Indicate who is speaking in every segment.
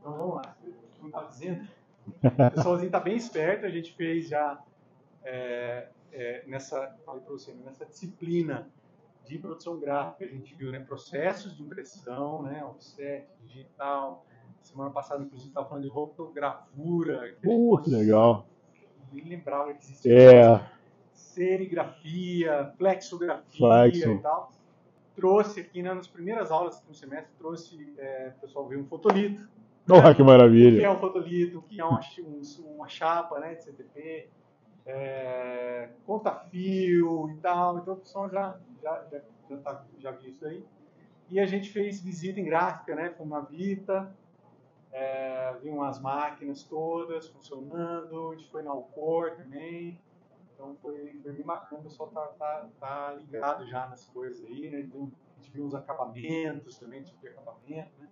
Speaker 1: Então vamos lá. Como estava dizendo, o pessoalzinho está bem esperto. A gente fez já falei para você, nessa disciplina de produção gráfica, a gente viu, né, processos de impressão, né, offset, digital. Semana passada, inclusive, estava falando de rotogravura.
Speaker 2: Que legal.
Speaker 1: Nem lembrava que existia. Serigrafia, flexografia e tal. Trouxe aqui, né, nas primeiras aulas do semestre, o pessoal ver um fotolito.
Speaker 2: Olha que maravilha.
Speaker 1: O que é um fotolito, o que é uma chapa, né, de CTP, conta-fio e tal. Então o pessoal já viu isso aí. E a gente fez visita em gráfica, né, com uma Vita, viu umas máquinas todas funcionando, a gente foi na Alcor também. Então foi bem bacana, o pessoal tá ligado já nas coisas aí, né? Então, a gente viu os acabamentos também, tipo de acabamento, né?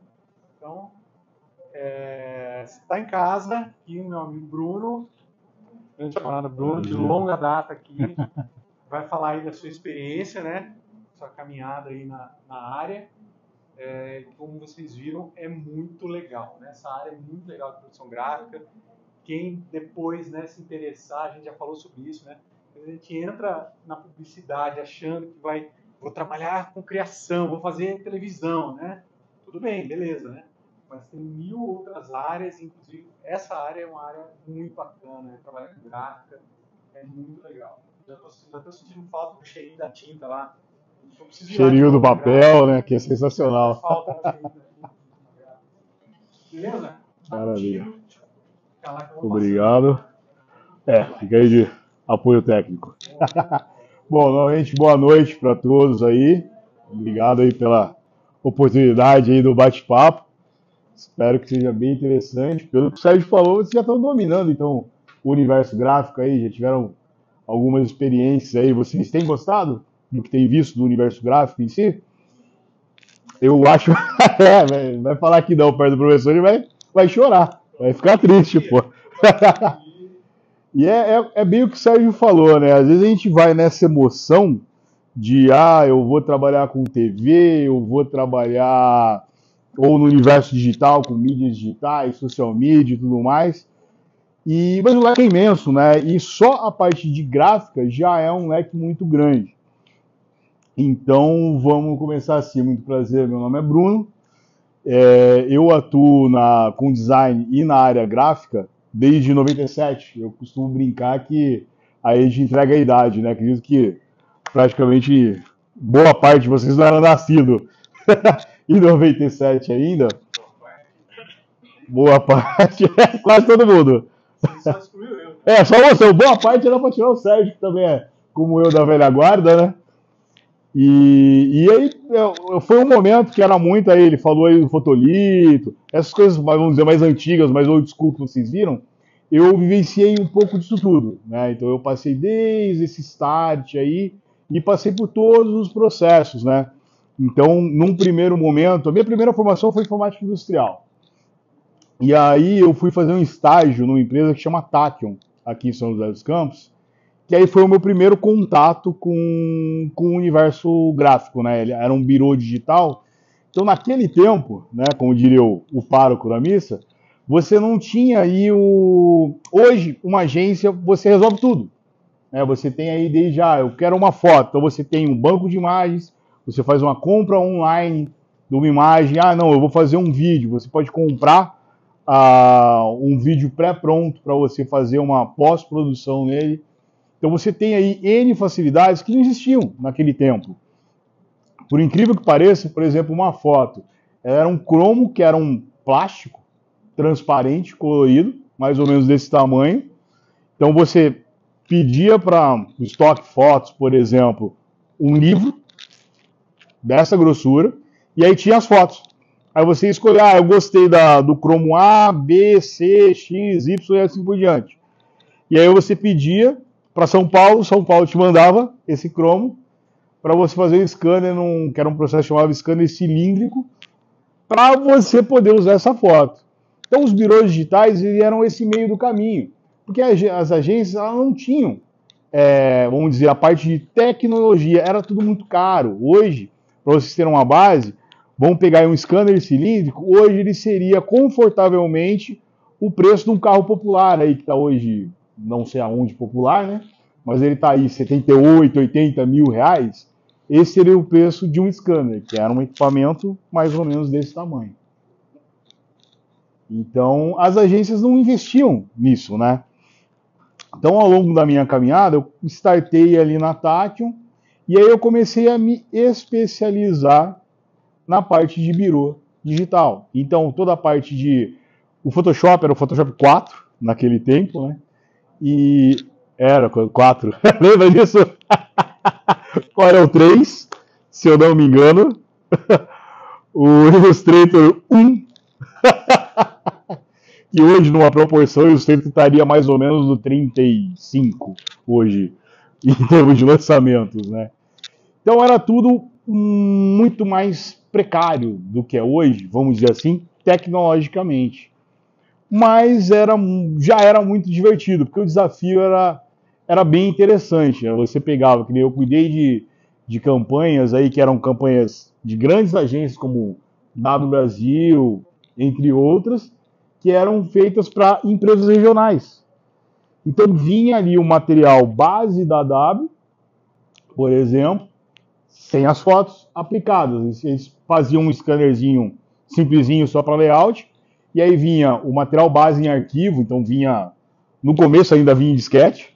Speaker 1: Então, você está em casa, aqui o meu amigo Bruno, grande camarada Bruno, de longa data aqui, vai falar aí da sua experiência, né? Sua caminhada aí na área. Como vocês viram, é muito legal, né? Essa área é muito legal de produção gráfica. Quem depois, né, se interessar, a gente já falou sobre isso, né? A gente entra na publicidade achando que vou trabalhar com criação, vou fazer televisão, né? Tudo bem, beleza, né? Mas tem 1000 outras áreas, inclusive essa área é uma área muito bacana, né? Trabalhar com gráfica é muito legal. Já tô sentindo falta do cheirinho da tinta lá.
Speaker 2: Cheirinho do papel, né? Que é sensacional.
Speaker 1: Falta do cheirinho da tinta. Beleza?
Speaker 2: Maravilha. Obrigado. Fica aí de apoio técnico. Bom, novamente, boa noite para todos aí. Obrigado aí pela oportunidade aí do bate-papo. Espero que seja bem interessante. Pelo que o Sérgio falou, vocês já estão dominando, então, o universo gráfico aí, já tiveram algumas experiências aí. Vocês têm gostado do que tem visto do universo gráfico em si? Eu acho... vai falar que não perto do professor, ele vai chorar. Vai ficar triste, pô. E é bem o que o Sérgio falou, né? Às vezes a gente vai nessa emoção de, eu vou trabalhar com TV, eu vou trabalhar ou no universo digital, com mídias digitais, social media e tudo mais. Mas o leque é imenso, né? E só a parte de gráfica já é um leque muito grande. Então, vamos começar assim. Muito prazer, meu nome é Bruno. Eu atuo com design e na área gráfica desde 97. Eu costumo brincar que aí a gente entrega a idade, né? Acredito que praticamente boa parte de vocês não eram nascidos em 97 ainda. Boa parte, quase todo mundo.
Speaker 1: Só excluiu eu.
Speaker 2: Só você. Boa parte era para tirar o Sérgio, que também é como eu da velha guarda, né? E aí foi um momento que era muito aí, ele falou aí do fotolito, essas coisas, vamos dizer, mais antigas, mais old school que vocês viram, eu vivenciei um pouco disso tudo, né? Então eu passei desde esse start aí e passei por todos os processos, né? Então, num primeiro momento, a minha primeira formação foi informática industrial. E aí eu fui fazer um estágio numa empresa que chama Tachyon, aqui em São José dos Campos. Que aí foi o meu primeiro contato com o universo gráfico, né? Ele era um birô digital. Então, naquele tempo, né, como diria o pároco da missa, você não tinha aí Hoje, uma agência, você resolve tudo. Né? Você tem aí desde eu quero uma foto. Então, você tem um banco de imagens, você faz uma compra online de uma imagem. Não, eu vou fazer um vídeo. Você pode comprar um vídeo pré-pronto para você fazer uma pós-produção nele. Então você tem aí N facilidades que não existiam naquele tempo. Por incrível que pareça, por exemplo, uma foto. Era um cromo que era um plástico transparente, colorido, mais ou menos desse tamanho. Então você pedia para o Stock Fotos, por exemplo, um livro dessa grossura, e aí tinha as fotos. Aí você escolhia, eu gostei do cromo A, B, C, X, Y e assim por diante. E aí você pedia para São Paulo te mandava esse cromo para você fazer o scanner, que era um processo chamado scanner cilíndrico, para você poder usar essa foto. Então os birôs digitais eram esse meio do caminho, porque as agências não tinham, vamos dizer, a parte de tecnologia, era tudo muito caro. Hoje, para vocês terem uma base, Vamos pegar aí um scanner cilíndrico, hoje ele seria confortavelmente o preço de um carro popular aí, que está hoje, não sei aonde popular, né? Mas ele está aí 78, 80 mil reais. Esse seria o preço de um scanner, que era um equipamento mais ou menos desse tamanho. Então, as agências não investiam nisso, né? Então, ao longo da minha caminhada, eu startei ali na Tachyon, e aí eu comecei a me especializar na parte de birô digital. Então, toda a parte de... O Photoshop era o Photoshop 4, naquele tempo, né? E... Era 4. Lembra disso? Qual era o 3, se eu não me engano? O Illustrator 1. Que hoje, numa proporção, o Illustrator estaria mais ou menos no 35, hoje, em termos de lançamentos, né? Então, era tudo muito mais precário do que é hoje, vamos dizer assim, tecnologicamente. Mas já era muito divertido, porque o desafio era bem interessante. Você pegava, que nem eu cuidei de campanhas aí, que eram campanhas de grandes agências como W Brasil, entre outras, que eram feitas para empresas regionais. Então vinha ali o material base da W, por exemplo, sem as fotos aplicadas. Eles faziam um scannerzinho simplesinho só para layout, e aí vinha o material base em arquivo, então vinha... No começo ainda vinha em disquete,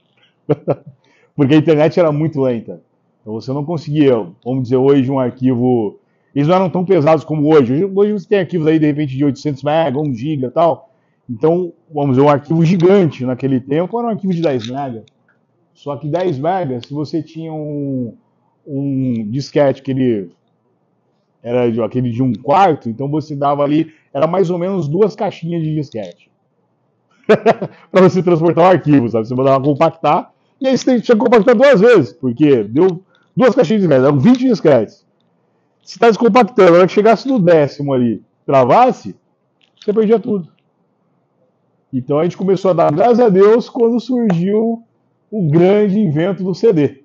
Speaker 2: porque a internet era muito lenta. Então você não conseguia, vamos dizer, hoje um arquivo... Eles não eram tão pesados como hoje. Hoje você tem arquivos aí, de repente, de 800 MB, 1 GB e tal. Então, vamos dizer, um arquivo gigante naquele tempo era um arquivo de 10 MB. Só que 10 MB, se você tinha um disquete que ele era aquele de 1/4, então você dava ali, era mais ou menos 2 caixinhas de disquete. Para você transportar um arquivo, sabe? Você mandava compactar, e aí você tinha que compactar 2 vezes, porque deu 2 caixinhas de disquete, eram 20 disquetes. Se está descompactando, na hora que chegasse no 10º ali, travasse, você perdia tudo. Então a gente começou a dar graças a Deus quando surgiu o grande invento do CD.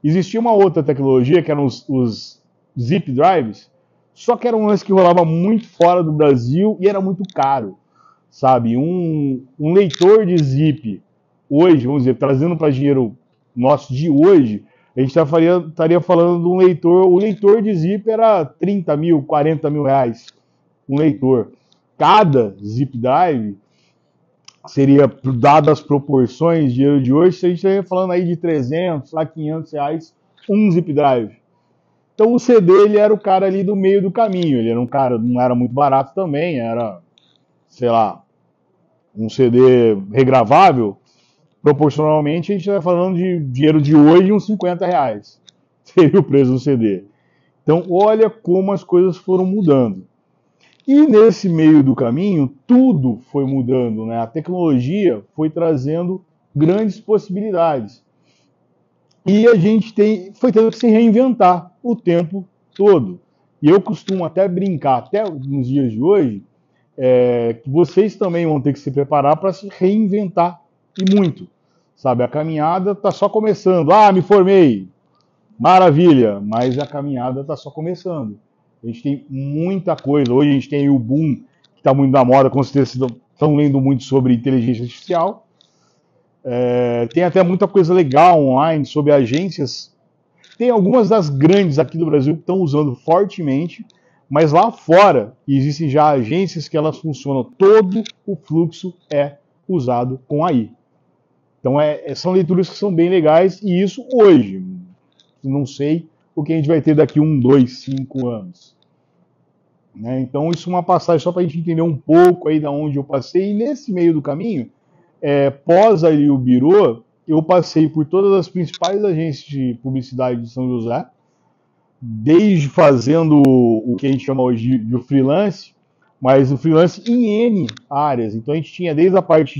Speaker 2: Existia uma outra tecnologia, que eram os zip drives, só que era um lance que rolava muito fora do Brasil e era muito caro, sabe? Um leitor de zip, hoje, vamos dizer, trazendo para dinheiro nosso de hoje, a gente estaria falando de um leitor, o leitor de zip era 30 mil, 40 mil reais, um leitor. Cada zip drive seria, dado as proporções de dinheiro de hoje, a gente estaria falando aí de 300 a 500 reais um zip drive. Então o CD, ele era o cara ali do meio do caminho, ele era um cara, não era muito barato também, era, sei lá, um CD regravável, proporcionalmente a gente está falando de dinheiro de hoje, uns 50 reais, seria o preço do CD. Então olha como as coisas foram mudando. E nesse meio do caminho, tudo foi mudando, né? A tecnologia foi trazendo grandes possibilidades. E a gente foi tendo que se reinventar o tempo todo. E eu costumo até brincar, até nos dias de hoje, que vocês também vão ter que se preparar para se reinventar, e muito. Sabe, a caminhada está só começando. Ah, me formei! Maravilha! Mas a caminhada está só começando. A gente tem muita coisa. Hoje a gente tem o boom, que está muito na moda, com certeza estão lendo muito sobre inteligência artificial. Tem até muita coisa legal online sobre agências. Tem algumas das grandes aqui do Brasil que estão usando fortemente, mas lá fora existem já agências que elas funcionam. Todo o fluxo é usado com AI. Então são leituras que são bem legais, e isso hoje. Não sei o que a gente vai ter daqui 1, 2, 5 anos. Né? Então isso é uma passagem só para a gente entender um pouco aí da onde eu passei. E nesse meio do caminho, pós ali o Birô, eu passei por todas as principais agências de publicidade de São José, desde fazendo o que a gente chama hoje de freelance, mas o freelance em N áreas. Então a gente tinha desde a parte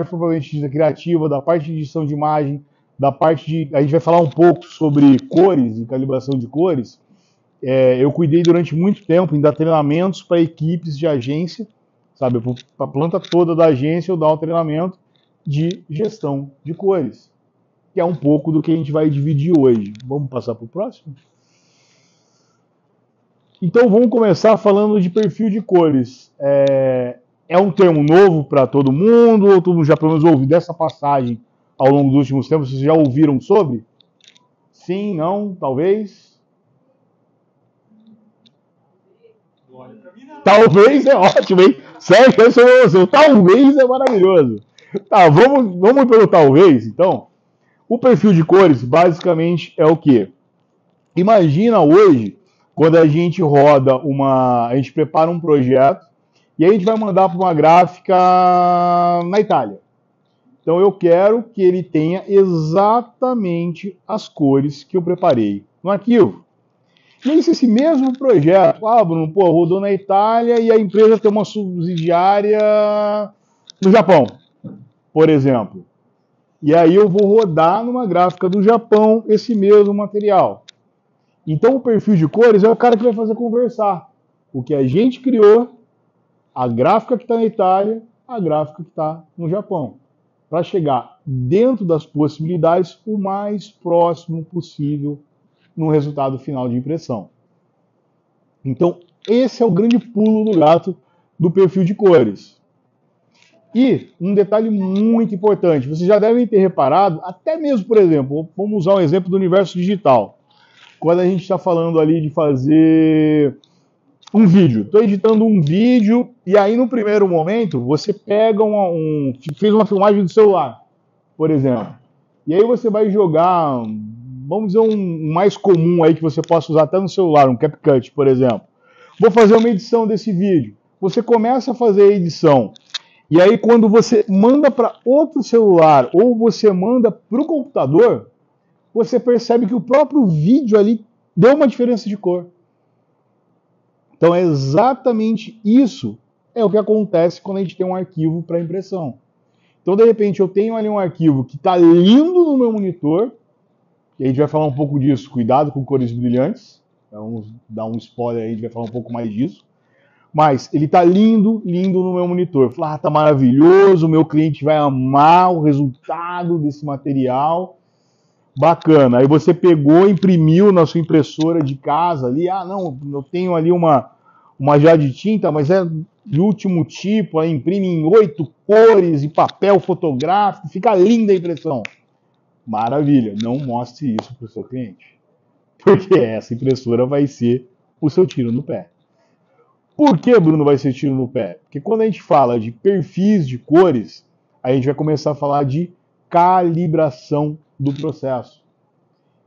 Speaker 2: propriamente dita criativa, da parte de edição de imagem, da parte de... A gente vai falar um pouco sobre cores e calibração de cores. Eu cuidei durante muito tempo em dar treinamentos para equipes de agência, sabe? Para a planta toda da agência eu dar um treinamento de gestão de cores, que é um pouco do que a gente vai dividir hoje. Vamos passar para o próximo? Então vamos começar falando de perfil de cores. É um termo novo para todo mundo, ou todo mundo já pelo menos ouviu dessa passagem ao longo dos últimos tempos? Vocês já ouviram sobre? Sim, não, talvez? Talvez é ótimo, hein? Sério, esse é o talvez é maravilhoso. Tá, vamos pelo talvez, então. O perfil de cores, basicamente, é o quê? Imagina hoje, quando a gente roda a gente prepara um projeto e a gente vai mandar para uma gráfica na Itália. Então eu quero que ele tenha exatamente as cores que eu preparei no arquivo. E aí, se esse mesmo projeto, Bruno, rodou na Itália e a empresa tem uma subsidiária no Japão, por exemplo. E aí eu vou rodar numa gráfica do Japão esse mesmo material. Então o perfil de cores é o cara que vai fazer conversar o que a gente criou, a gráfica que está na Itália, a gráfica que está no Japão, para chegar dentro das possibilidades o mais próximo possível no resultado final de impressão. Então esse é o grande pulo do gato do perfil de cores. E um detalhe muito importante, vocês já devem ter reparado, até mesmo, por exemplo, vamos usar um exemplo do universo digital. Quando a gente está falando ali de fazer um vídeo, estou editando um vídeo e aí no primeiro momento você pega fez uma filmagem do celular, por exemplo, e aí você vai jogar, vamos dizer um mais comum aí que você possa usar até no celular, um CapCut, por exemplo. Vou fazer uma edição desse vídeo. Você começa a fazer a edição. E aí, quando você manda para outro celular ou você manda para o computador, você percebe que o próprio vídeo ali deu uma diferença de cor. Então, é exatamente isso é o que acontece quando a gente tem um arquivo para impressão. Então, de repente, eu tenho ali um arquivo que está lindo no meu monitor, e a gente vai falar um pouco disso, cuidado com cores brilhantes. Vamos dar um spoiler aí, a gente vai falar um pouco mais disso. Mas ele tá lindo, lindo no meu monitor. Fala, tá maravilhoso, o meu cliente vai amar o resultado desse material. Bacana. Aí você pegou, imprimiu na sua impressora de casa ali. Não, eu tenho ali uma jarra de tinta, mas é de último tipo, aí imprime em 8 cores e papel fotográfico. Fica linda a impressão. Maravilha. Não mostre isso para o seu cliente. Porque essa impressora vai ser o seu tiro no pé. Por que, Bruno, vai ser tiro no pé? Porque quando a gente fala de perfis de cores, a gente vai começar a falar de calibração do processo.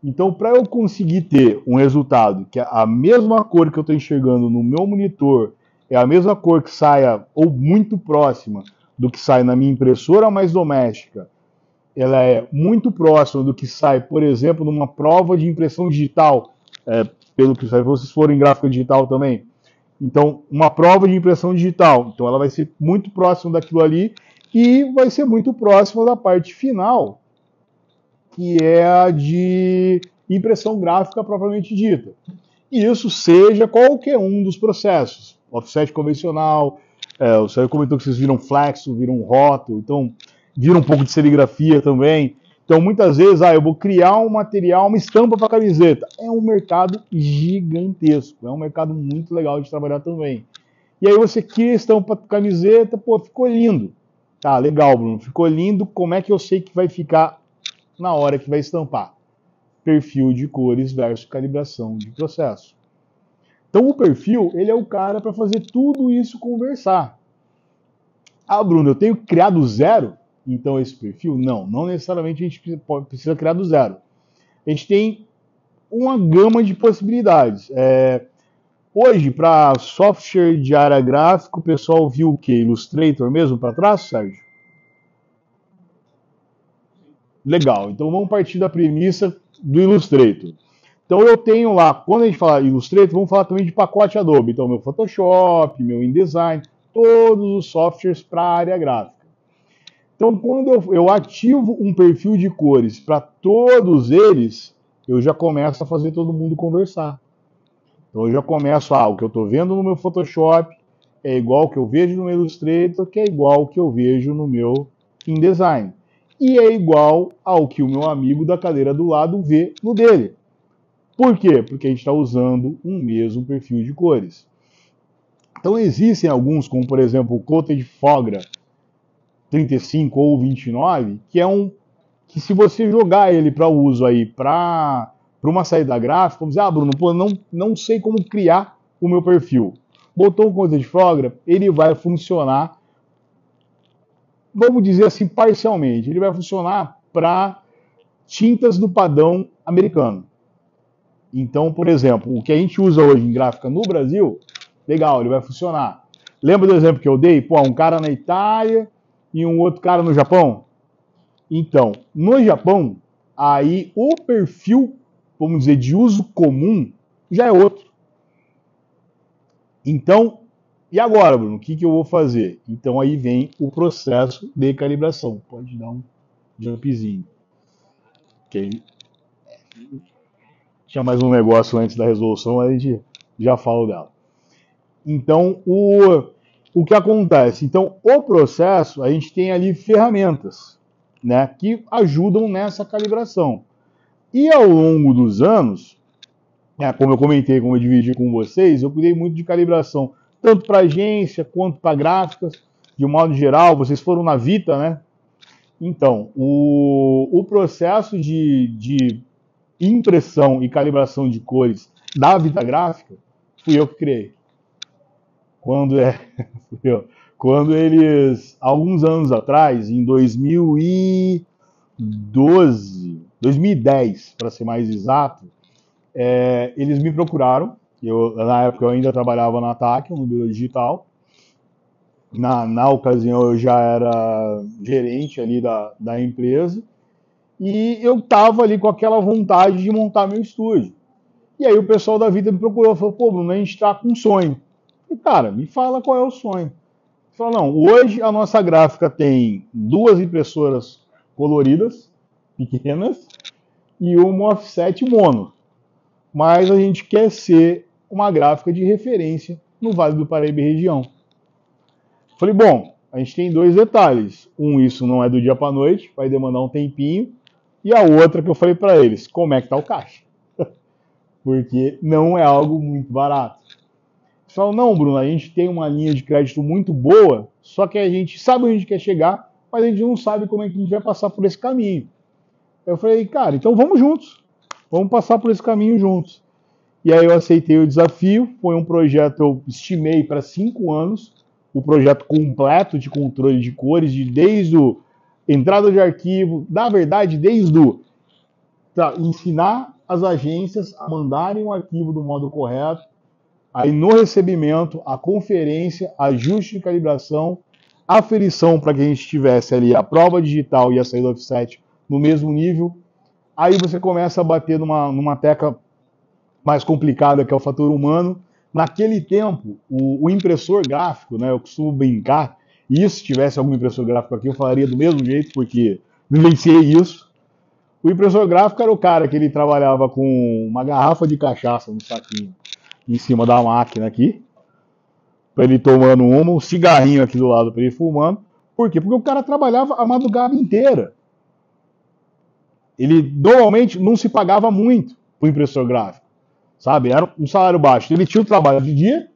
Speaker 2: Então, para eu conseguir ter um resultado que é a mesma cor que eu estou enxergando no meu monitor, é a mesma cor que saia, ou muito próxima do que sai na minha impressora mais doméstica, ela é muito próxima do que sai, por exemplo, numa prova de impressão digital, pelo que sai, se vocês forem em gráfica digital também. Então, uma prova de impressão digital. Então, ela vai ser muito próxima daquilo ali e vai ser muito próxima da parte final, que é a de impressão gráfica propriamente dita. E isso seja qualquer um dos processos. Offset convencional, o Sérgio comentou que vocês viram flexo, viram rótulo, então viram um pouco de serigrafia também. Então, muitas vezes, eu vou criar um material, uma estampa para camiseta. É um mercado gigantesco, é um mercado muito legal de trabalhar também. E aí você cria a estampa para camiseta, ficou lindo. Tá, legal, Bruno, ficou lindo, como é que eu sei que vai ficar na hora que vai estampar? Perfil de cores versus calibração de processo. Então, o perfil, ele é o cara para fazer tudo isso conversar. Bruno, eu tenho que criar do zero? Então, esse perfil? Não necessariamente a gente precisa criar do zero. A gente tem uma gama de possibilidades. Hoje, para software de área gráfica, o pessoal viu o quê? Illustrator mesmo para trás, Sérgio? Legal, então vamos partir da premissa do Illustrator. Então eu tenho lá, quando a gente fala Illustrator, vamos falar também de pacote Adobe. Então meu Photoshop, meu InDesign, todos os softwares para a área gráfica. Então, quando eu ativo um perfil de cores para todos eles, eu já começo a fazer todo mundo conversar. Então, eu já começo, o que eu estou vendo no meu Photoshop é igual ao que eu vejo no meu Illustrator, que é igual ao que eu vejo no meu InDesign. E é igual ao que o meu amigo da cadeira do lado vê no dele. Por quê? Porque a gente está usando um mesmo perfil de cores. Então existem alguns, como por exemplo o Coated Fogra 35 ou 29, que é que se você jogar ele para uso aí para uma saída gráfica, vamos dizer, Bruno, pô, não sei como criar o meu perfil. Botou o Coated Fogra, ele vai funcionar, vamos dizer assim, parcialmente. Ele vai funcionar para tintas do padrão americano. Então, por exemplo, o que a gente usa hoje em gráfica no Brasil, legal, ele vai funcionar. Lembra do exemplo que eu dei? Pô, um cara na Itália e um outro cara no Japão? Então, no Japão, aí o perfil, vamos dizer, de uso comum já é outro. Então, e agora, Bruno, o que eu vou fazer? Então aí vem o processo de calibração. Pode dar um jumpzinho. Okay. Tinha mais um negócio antes da resolução, a gente já fala dela. Então, o que acontece? Então, o processo, a gente tem ali ferramentas, né, que ajudam nessa calibração. E ao longo dos anos, como eu comentei, como eu dividi com vocês, eu cuidei muito de calibração, tanto para agência quanto para gráficas, de um modo geral. Vocês foram na Vita, né? Então, o processo de impressão e calibração de cores da Vita Gráfica fui eu que criei. Quando eles, alguns anos atrás, em 2010, para ser mais exato, eles me procuraram. Na época eu ainda trabalhava na TAC, no Bureau Digital. Na ocasião eu já era gerente ali da empresa. E eu estava ali com aquela vontade de montar meu estúdio. E aí o pessoal da Vita me procurou e falou, pô, Bruno, a gente está com um sonho. E, cara, me fala qual é o sonho. Ele falou, não, hoje a nossa gráfica tem 2 impressoras coloridas, pequenas, e uma offset mono. Mas a gente quer ser uma gráfica de referência no Vale do Paraíba e região. Falei, bom, a gente tem 2 detalhes. Isso não é do dia para a noite, vai demandar um tempinho. E a outra que eu falei para eles, como é que tá o caixa? Porque não é algo muito barato. Eles falam, não, Bruno, a gente tem uma linha de crédito muito boa, só que a gente sabe onde a gente quer chegar, mas a gente não sabe como é que a gente vai passar por esse caminho. Eu falei, cara, então vamos juntos. Vamos passar por esse caminho juntos. E aí eu aceitei o desafio. Foi um projeto, eu estimei para 5 anos, o projeto completo de controle de cores, desde o entrada de arquivo, na verdade, desde ensinar as agências a mandarem o arquivo do modo correto, aí no recebimento, a conferência, ajuste de calibração, aferição para que a gente tivesse ali a prova digital e a saída offset no mesmo nível. Aí você começa a bater numa tecla mais complicada, que é o fator humano. Naquele tempo, o impressor gráfico, né, eu costumo brincar, e se tivesse algum impressor gráfico aqui, eu falaria do mesmo jeito, porque vivenciei isso. O impressor gráfico era o cara que ele trabalhava com uma garrafa de cachaça no saquinho em cima da máquina aqui, para ele tomando um cigarrinho aqui do lado para ele fumando. Por quê? Porque o cara trabalhava a madrugada inteira. Ele normalmente não se pagava muito para o impressor gráfico, sabe? Era um salário baixo. Ele tinha o trabalho de dia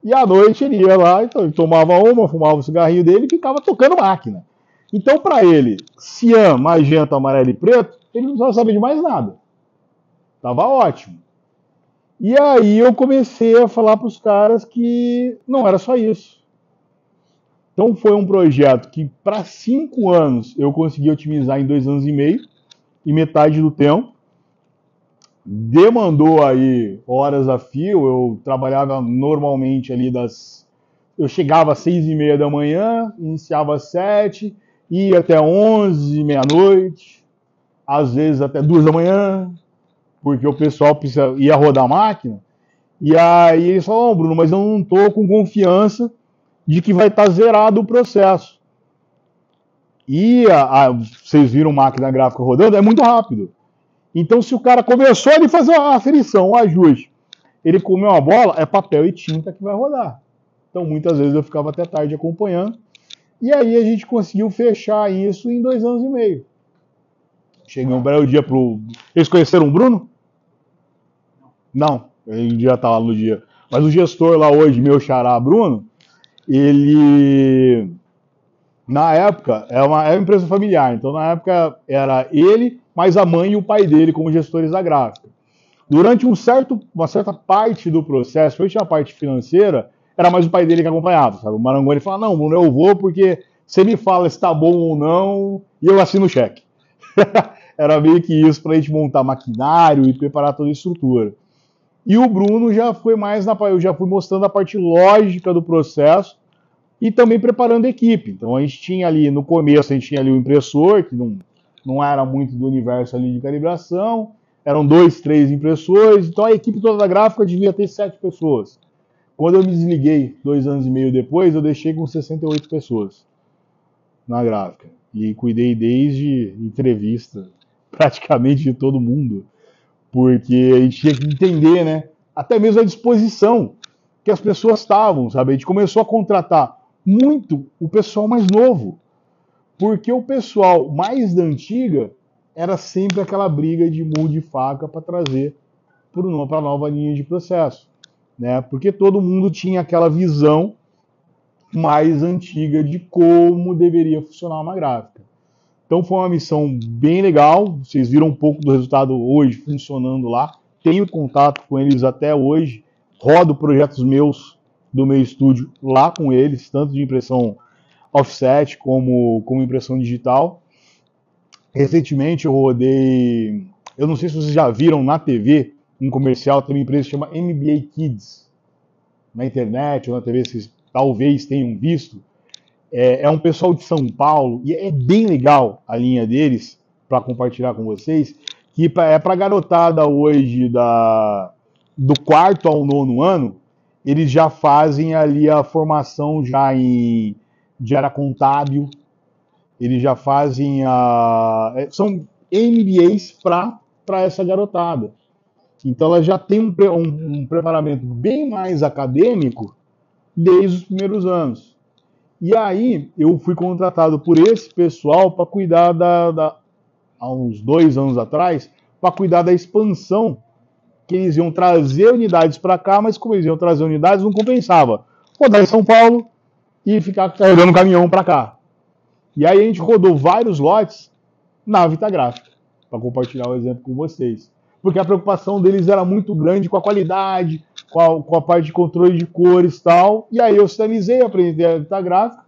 Speaker 2: e à noite ele ia lá, então ele tomava fumava o cigarrinho dele e ficava tocando máquina. Então, para ele, cian, magenta, amarelo e preto, ele não precisava saber de mais nada. Tava ótimo. E aí eu comecei a falar para os caras que não era só isso. Então foi um projeto que para 5 anos eu consegui otimizar em 2 anos e meio, e metade do tempo. Demandou aí horas a fio. Eu trabalhava normalmente ali eu chegava às 6h30 da manhã, iniciava às 7, ia até 11, meia-noite, às vezes até 2 da manhã, porque o pessoal ia rodar a máquina. E aí eles falaram, Bruno, mas eu não estou com confiança de que vai estar zerado o processo. E vocês viram máquina gráfica rodando, é muito rápido. Então, se o cara começou a fazer uma aferição, um ajuste, ele comeu uma bola, é papel e tinta que vai rodar. Então, muitas vezes eu ficava até tarde acompanhando. E aí a gente conseguiu fechar isso em 2 anos e meio. Chegou um belo dia pro... Eles conheceram o Bruno? Não, ele já está lá no dia. Mas o gestor lá hoje, meu xará Bruno, ele, na época, é uma empresa familiar. Então, na época, era ele, mais a mãe e o pai dele como gestores da gráfica. Durante uma certa parte do processo, principalmente a parte financeira, era mais o pai dele que acompanhava, sabe? O Marangoni fala, não, Bruno, eu vou porque você me fala se tá bom ou não e eu assino o cheque. Era meio que isso para a gente montar maquinário e preparar toda a estrutura. E o Bruno já foi mais eu já fui mostrando a parte lógica do processo e também preparando a equipe. Então a gente tinha ali, no começo, a gente tinha ali o impressor, que não era muito do universo ali de calibração, eram 2, 3 impressores, então a equipe toda da gráfica devia ter 7 pessoas. Quando eu me desliguei 2 anos e meio depois, eu deixei com 68 pessoas na gráfica. E cuidei desde entrevista, praticamente de todo mundo, porque a gente tinha que entender, né? Até mesmo a disposição que as pessoas estavam, sabe? A gente começou a contratar muito o pessoal mais novo, porque o pessoal mais da antiga era sempre aquela briga de mão de faca para trazer para a nova linha de processo, né? Porque todo mundo tinha aquela visão mais antiga de como deveria funcionar uma gráfica. Então foi uma missão bem legal, vocês viram um pouco do resultado hoje funcionando lá, tenho contato com eles até hoje, rodo projetos meus do meu estúdio lá com eles, tanto de impressão offset como impressão digital. Recentemente eu rodei, eu não sei se vocês já viram na TV, um comercial, tem uma empresa que chama MBA Kids, na internet ou na TV, vocês talvez tenham visto. É um pessoal de São Paulo, e é bem legal a linha deles, para compartilhar com vocês, que é para a garotada hoje do 4º ao 9º ano, eles já fazem ali a formação já de área contábil, eles já fazem são MBAs para essa garotada. Então ela já tem um preparamento bem mais acadêmico desde os primeiros anos. E aí eu fui contratado por esse pessoal para cuidar há uns 2 anos atrás, para cuidar da expansão, que eles iam trazer unidades para cá, mas como eles iam trazer unidades, não compensava rodar em São Paulo e ficar carregando caminhão para cá. E aí a gente rodou vários lotes na Vitagráfica, para compartilhar o exemplo com vocês. Porque a preocupação deles era muito grande com a qualidade, com a parte de controle de cores e tal. E aí eu sinalizei, aprendi a Vitagráfica,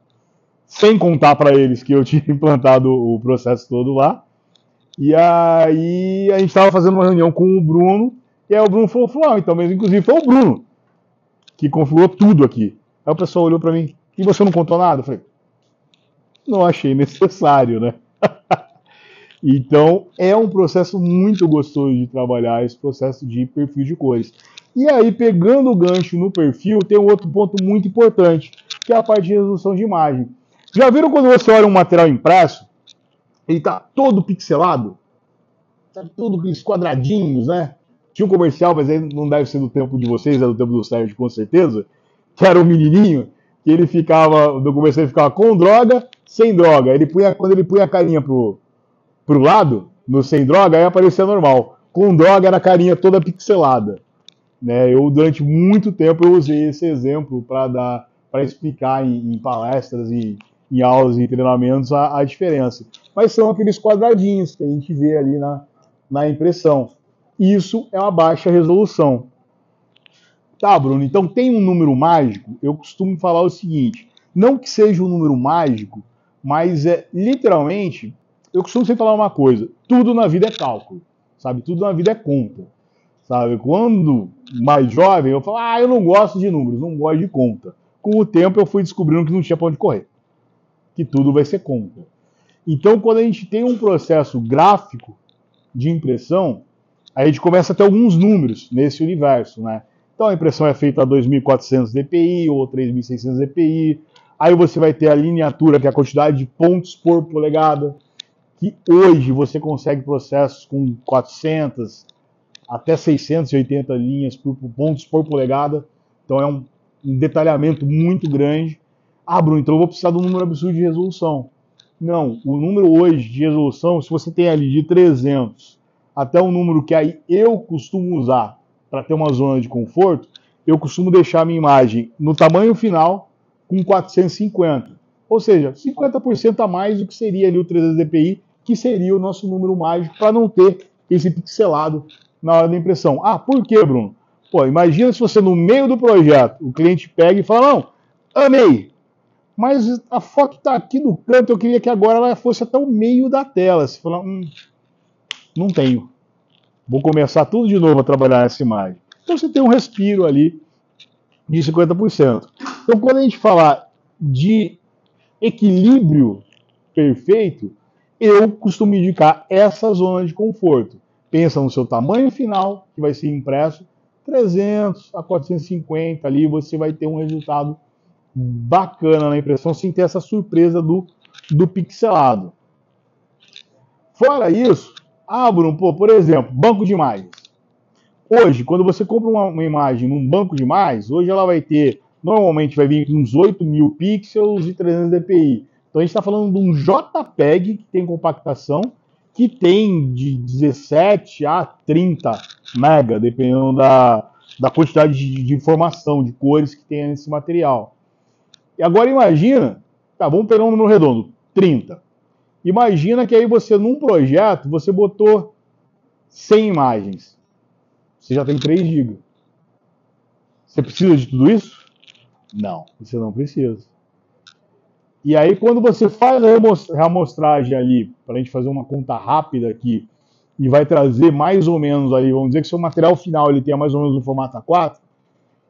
Speaker 2: sem contar para eles que eu tinha implantado o processo todo lá. E aí a gente estava fazendo uma reunião com o Bruno, e aí o Bruno falou, então, mas inclusive foi o Bruno que configurou tudo aqui. Aí o pessoal olhou para mim, e você não contou nada? Eu falei, não achei necessário, né? Então, é um processo muito gostoso de trabalhar, esse processo de perfil de cores. E aí, pegando o gancho no perfil, tem um outro ponto muito importante, que é a parte de resolução de imagem. Já viram quando você olha um material impresso, ele está todo pixelado? Tá tudo aqueles quadradinhos, né? Tinha um comercial, mas aí não deve ser do tempo de vocês, é do tempo do Sérgio, com certeza, que era um menininho, que ele ficava, no começo ele ficava com droga, sem droga. Quando ele punha a carinha pro lado, no sem droga, aí aparecia normal. Com droga era a carinha toda pixelada. Né? Eu, durante muito tempo, eu usei esse exemplo para explicar em palestras e em aulas e treinamentos a diferença. Mas são aqueles quadradinhos que a gente vê ali na impressão. Isso é uma baixa resolução. Tá, Bruno, então tem um número mágico? Eu costumo falar o seguinte, não que seja um número mágico, mas literalmente, eu costumo sempre falar uma coisa, tudo na vida é cálculo, sabe? Tudo na vida é conta, sabe? Quando mais jovem, eu falo, eu não gosto de números, não gosto de conta. Com o tempo eu fui descobrindo que não tinha pra onde correr, que tudo vai ser conta. Então, quando a gente tem um processo gráfico de impressão, a gente começa a ter alguns números nesse universo, né? Então a impressão é feita a 2.400 dpi ou 3.600 dpi. Aí você vai ter a lineatura, que é a quantidade de pontos por polegada, que hoje você consegue processos com 400 até 680 linhas por pontos por polegada. Então é um detalhamento muito grande. Bruno, então eu vou precisar de um número absurdo de resolução. Não, o número hoje de resolução, se você tem ali de 300 até um número que aí eu costumo usar, para ter uma zona de conforto, eu costumo deixar a minha imagem no tamanho final com 450. Ou seja, 50% a mais do que seria ali o 300 dpi, que seria o nosso número mágico, para não ter esse pixelado na hora da impressão. Ah, por quê, Bruno? Pô, imagina se você no meio do projeto, o cliente pega e fala, não, amei, mas a foto está aqui no canto, eu queria que agora ela fosse até o meio da tela. Você fala, não tenho. Vou começar tudo de novo a trabalhar essa imagem. Então você tem um respiro ali de 50%. Então quando a gente falar de equilíbrio perfeito, eu costumo indicar essa zona de conforto. Pensa no seu tamanho final, que vai ser impresso, 300 a 450 ali, você vai ter um resultado bacana na impressão, sem ter essa surpresa do pixelado. Fora isso, Bruno, por exemplo, banco de imagens. Hoje, quando você compra uma imagem num banco de imagens, hoje ela vai ter, normalmente vai vir com uns 8.000 pixels e 300 dpi. Então a gente está falando de um JPEG que tem compactação, que tem de 17 a 30 mega, dependendo da quantidade de informação, de cores que tem nesse material. E agora imagina, vamos pegar um número redondo, 30. Imagina que aí você, num projeto, você botou 100 imagens. Você já tem 3 GB. Você precisa de tudo isso? Não, você não precisa. E aí, quando você faz a reamostragem ali, para a gente fazer uma conta rápida aqui, e vai trazer mais ou menos ali, vamos dizer que seu material final ele tenha mais ou menos um formato A4,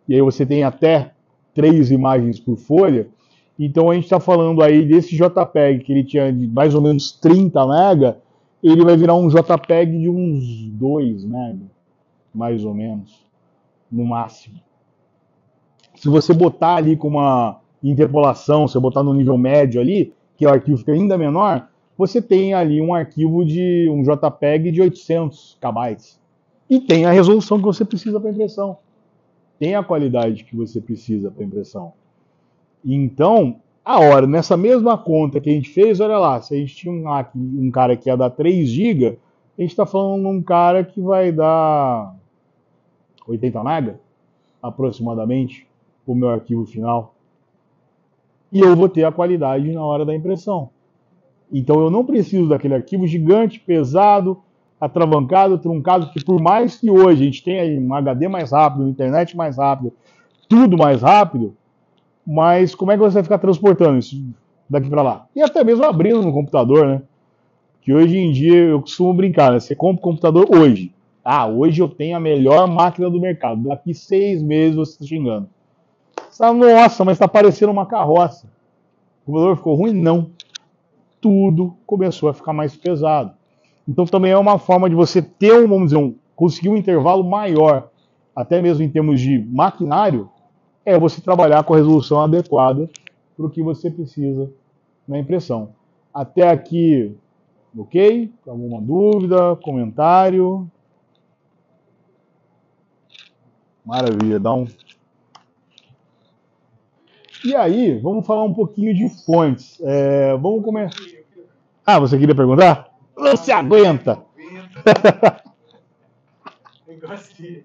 Speaker 2: e aí você tem até 3 imagens por folha, então a gente está falando aí desse JPEG que ele tinha de mais ou menos 30 MB, ele vai virar um JPEG de uns 2 MB, mais ou menos, no máximo. Se você botar ali com uma interpolação, se você botar no nível médio ali, que o arquivo fica ainda menor, você tem ali um arquivo de um JPEG de 800 KB. E tem a resolução que você precisa para impressão. Tem a qualidade que você precisa para impressão. Então, nessa mesma conta que a gente fez, olha lá, se a gente tinha um cara que ia dar 3 GB, a gente está falando de um cara que vai dar 80 MB, aproximadamente, o meu arquivo final. E eu vou ter a qualidade na hora da impressão. Então eu não preciso daquele arquivo gigante, pesado, atravancado, truncado, que por mais que hoje a gente tenha um HD mais rápido, uma internet mais rápida, tudo mais rápido, mas como é que você vai ficar transportando isso daqui para lá? E até mesmo abrindo no computador, né? Que hoje em dia eu costumo brincar, né? Você compra o computador hoje. Hoje eu tenho a melhor máquina do mercado. Daqui 6 meses você está xingando. Nossa, mas está parecendo uma carroça. O computador ficou ruim? Não. Tudo começou a ficar mais pesado. Então também é uma forma de você ter conseguir um intervalo maior, até mesmo em termos de maquinário, é você trabalhar com a resolução adequada para o que você precisa na impressão. Até aqui, ok? Alguma dúvida, comentário? Maravilha, E aí, vamos falar um pouquinho de fontes. Vamos começar. Você queria perguntar? Não se aguenta!
Speaker 1: Negócio que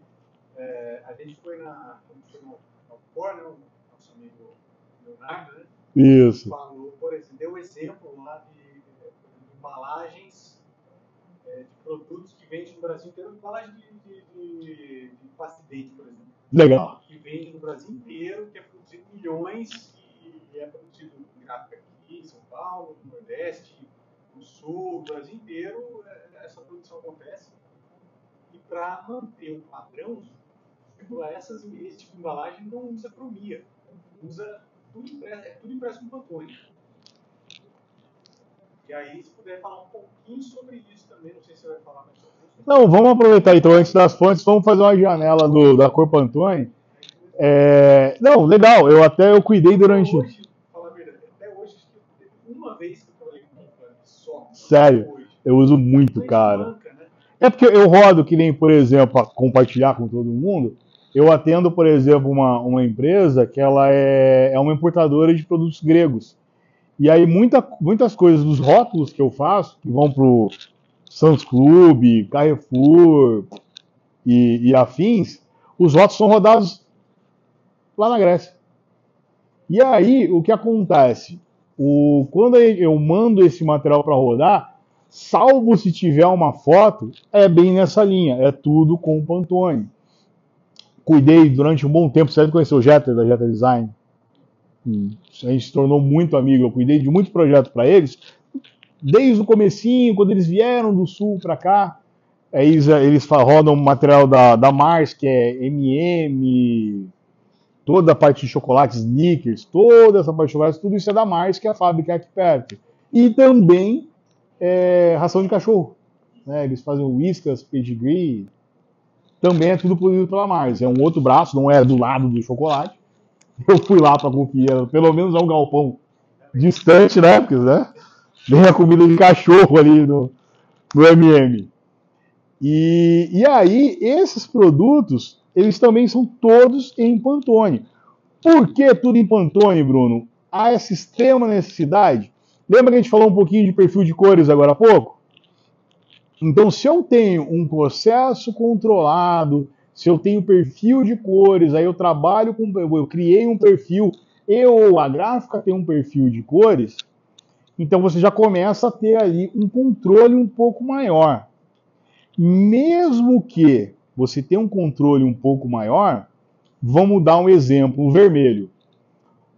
Speaker 1: a gente foi no Corner, nosso amigo Leonardo, né?
Speaker 2: Isso.
Speaker 1: Falou, por exemplo, deu um exemplo lá de embalagens de produtos que vendem no Brasil inteiro, embalagem de pasta de dente, por exemplo.
Speaker 2: Legal.
Speaker 1: Que vende no Brasil inteiro, que é produzido milhões e é produzido em gráfica aqui, em São Paulo, no Nordeste, no Sul, no Brasil inteiro, essa produção acontece. E para manter o padrão, esse tipo de embalagem não usa cromia, usa tudo impresso com Pantone. E aí, se puder falar um pouquinho sobre isso também, não sei se você vai falar mais sobre isso.
Speaker 2: Não, vamos aproveitar então, antes das fontes, vamos fazer uma janela da cor Pantone. Não, legal, eu cuidei durante...
Speaker 1: Hoje, falar a verdade, até hoje, acho que teve uma vez que eu trabalhei com Pantone só.
Speaker 2: Sério, eu uso muito, cara.
Speaker 1: Manca, né?
Speaker 2: É porque eu rodo que nem, por exemplo, para compartilhar com todo mundo, eu atendo, por exemplo, uma empresa que ela é uma importadora de produtos gregos. E aí muitas coisas dos rótulos que eu faço, que vão pro Sam's Club, Carrefour e afins, Os rótulos são rodados lá na Grécia. E aí, o que acontece? Quando eu mando esse material para rodar, salvo se tiver uma foto, é bem nessa linha, é tudo com o Pantone. Cuidei durante um bom tempo, você deve conhecer o Jeter, da Jeter Design. A gente se tornou muito amigo, eu cuidei de muitos projetos para eles, desde o comecinho, quando eles vieram do sul para cá, eles rodam material da Mars, que é M&M, toda a parte de chocolates, Snickers, toda essa parte de chocolates, tudo isso é da Mars, que é a fábrica aqui perto. E também ração de cachorro. Né? Eles fazem Whiskas, Pedigree, também é tudo produzido pela Mars. É um outro braço, não é do lado do chocolate. Eu fui lá para conferir, pelo menos é um galpão distante, né? Porque, né? Vem a comida de cachorro ali no M&M. E aí, esses produtos, eles também são todos em Pantone. Por que tudo em Pantone, Bruno? Há essa extrema necessidade. Lembra que a gente falou um pouquinho de perfil de cores agora há pouco? Então, se eu tenho um processo controlado, se eu tenho perfil de cores, aí eu criei um perfil, a gráfica tem um perfil de cores, então você já começa a ter ali um controle um pouco maior. Mesmo que você tenha um controle um pouco maior, vamos dar um exemplo, um vermelho.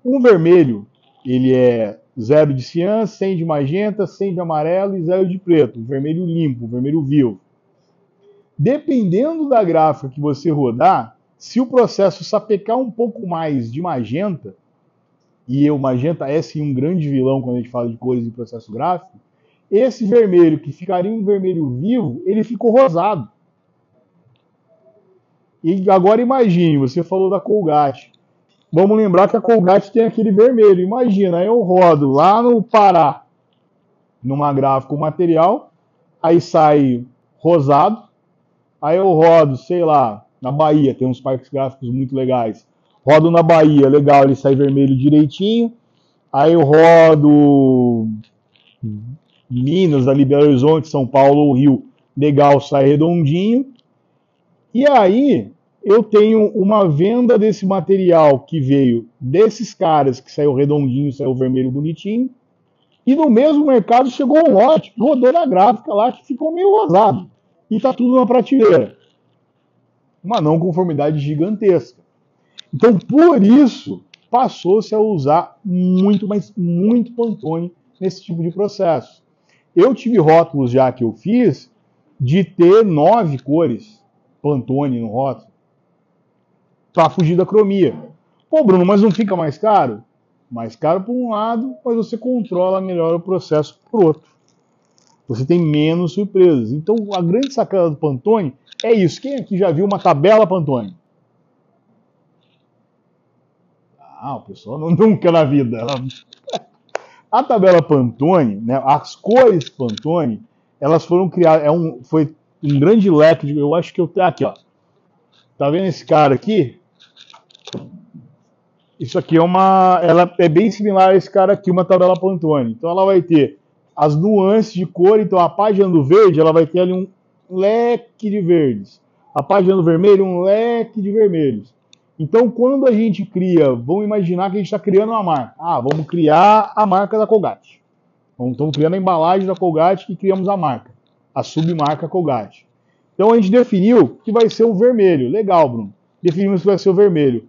Speaker 2: Um vermelho, ele é 0 de cian, 100 de magenta, 100 de amarelo e 0 de preto, vermelho limpo, vermelho vivo. Dependendo da gráfica que você rodar, se o processo sapecar um pouco mais de magenta, e o magenta é sim um grande vilão quando a gente fala de cores em processo gráfico, esse vermelho, que ficaria um vermelho vivo, ele ficou rosado. E agora imagine, você falou da Colgate. Vamos lembrar que a Colgate tem aquele vermelho. Imagina, eu rodo lá no Pará, numa gráfica com material, aí sai rosado, aí eu rodo, sei lá, na Bahia, tem uns parques gráficos muito legais. Rodo na Bahia, legal, ele sai vermelho direitinho. Aí eu rodo Minas, ali Belo Horizonte, São Paulo ou Rio, legal, sai redondinho. E aí eu tenho uma venda desse material que veio desses caras que saiu redondinho, saiu vermelho bonitinho. E no mesmo mercado chegou um lote que rodou na gráfica lá que ficou meio rosado. E tá tudo na prateleira. Uma não conformidade gigantesca. Então, por isso, passou-se a usar muito, mas muito Pantone nesse tipo de processo. Eu tive rótulos já que eu fiz de ter 9 cores Pantone no rótulo para fugir da cromia. Pô, Bruno, mas não fica mais caro? Mais caro por um lado, mas você controla melhor o processo por outro. Você tem menos surpresas. Então, a grande sacada do Pantone é isso. Quem aqui já viu uma tabela Pantone? O pessoal nunca na vida. A tabela Pantone, né, as cores Pantone, elas foram criadas, foi um grande leque, eu acho que eu tenho aqui, ó. Tá vendo esse cara aqui? Isso aqui ela é bem similar a esse cara aqui, uma tabela Pantone. Então ela vai ter as nuances de cor, então a página do verde, ela vai ter ali um leque de verdes. A página do vermelho, um leque de vermelhos. Então, quando a gente cria, vamos imaginar que a gente está criando uma marca. Vamos criar a marca da Colgate. Estamos criando a embalagem da Colgate e criamos a marca, a submarca Colgate. Então, a gente definiu que vai ser o vermelho. Legal, Bruno. Definimos que vai ser o vermelho.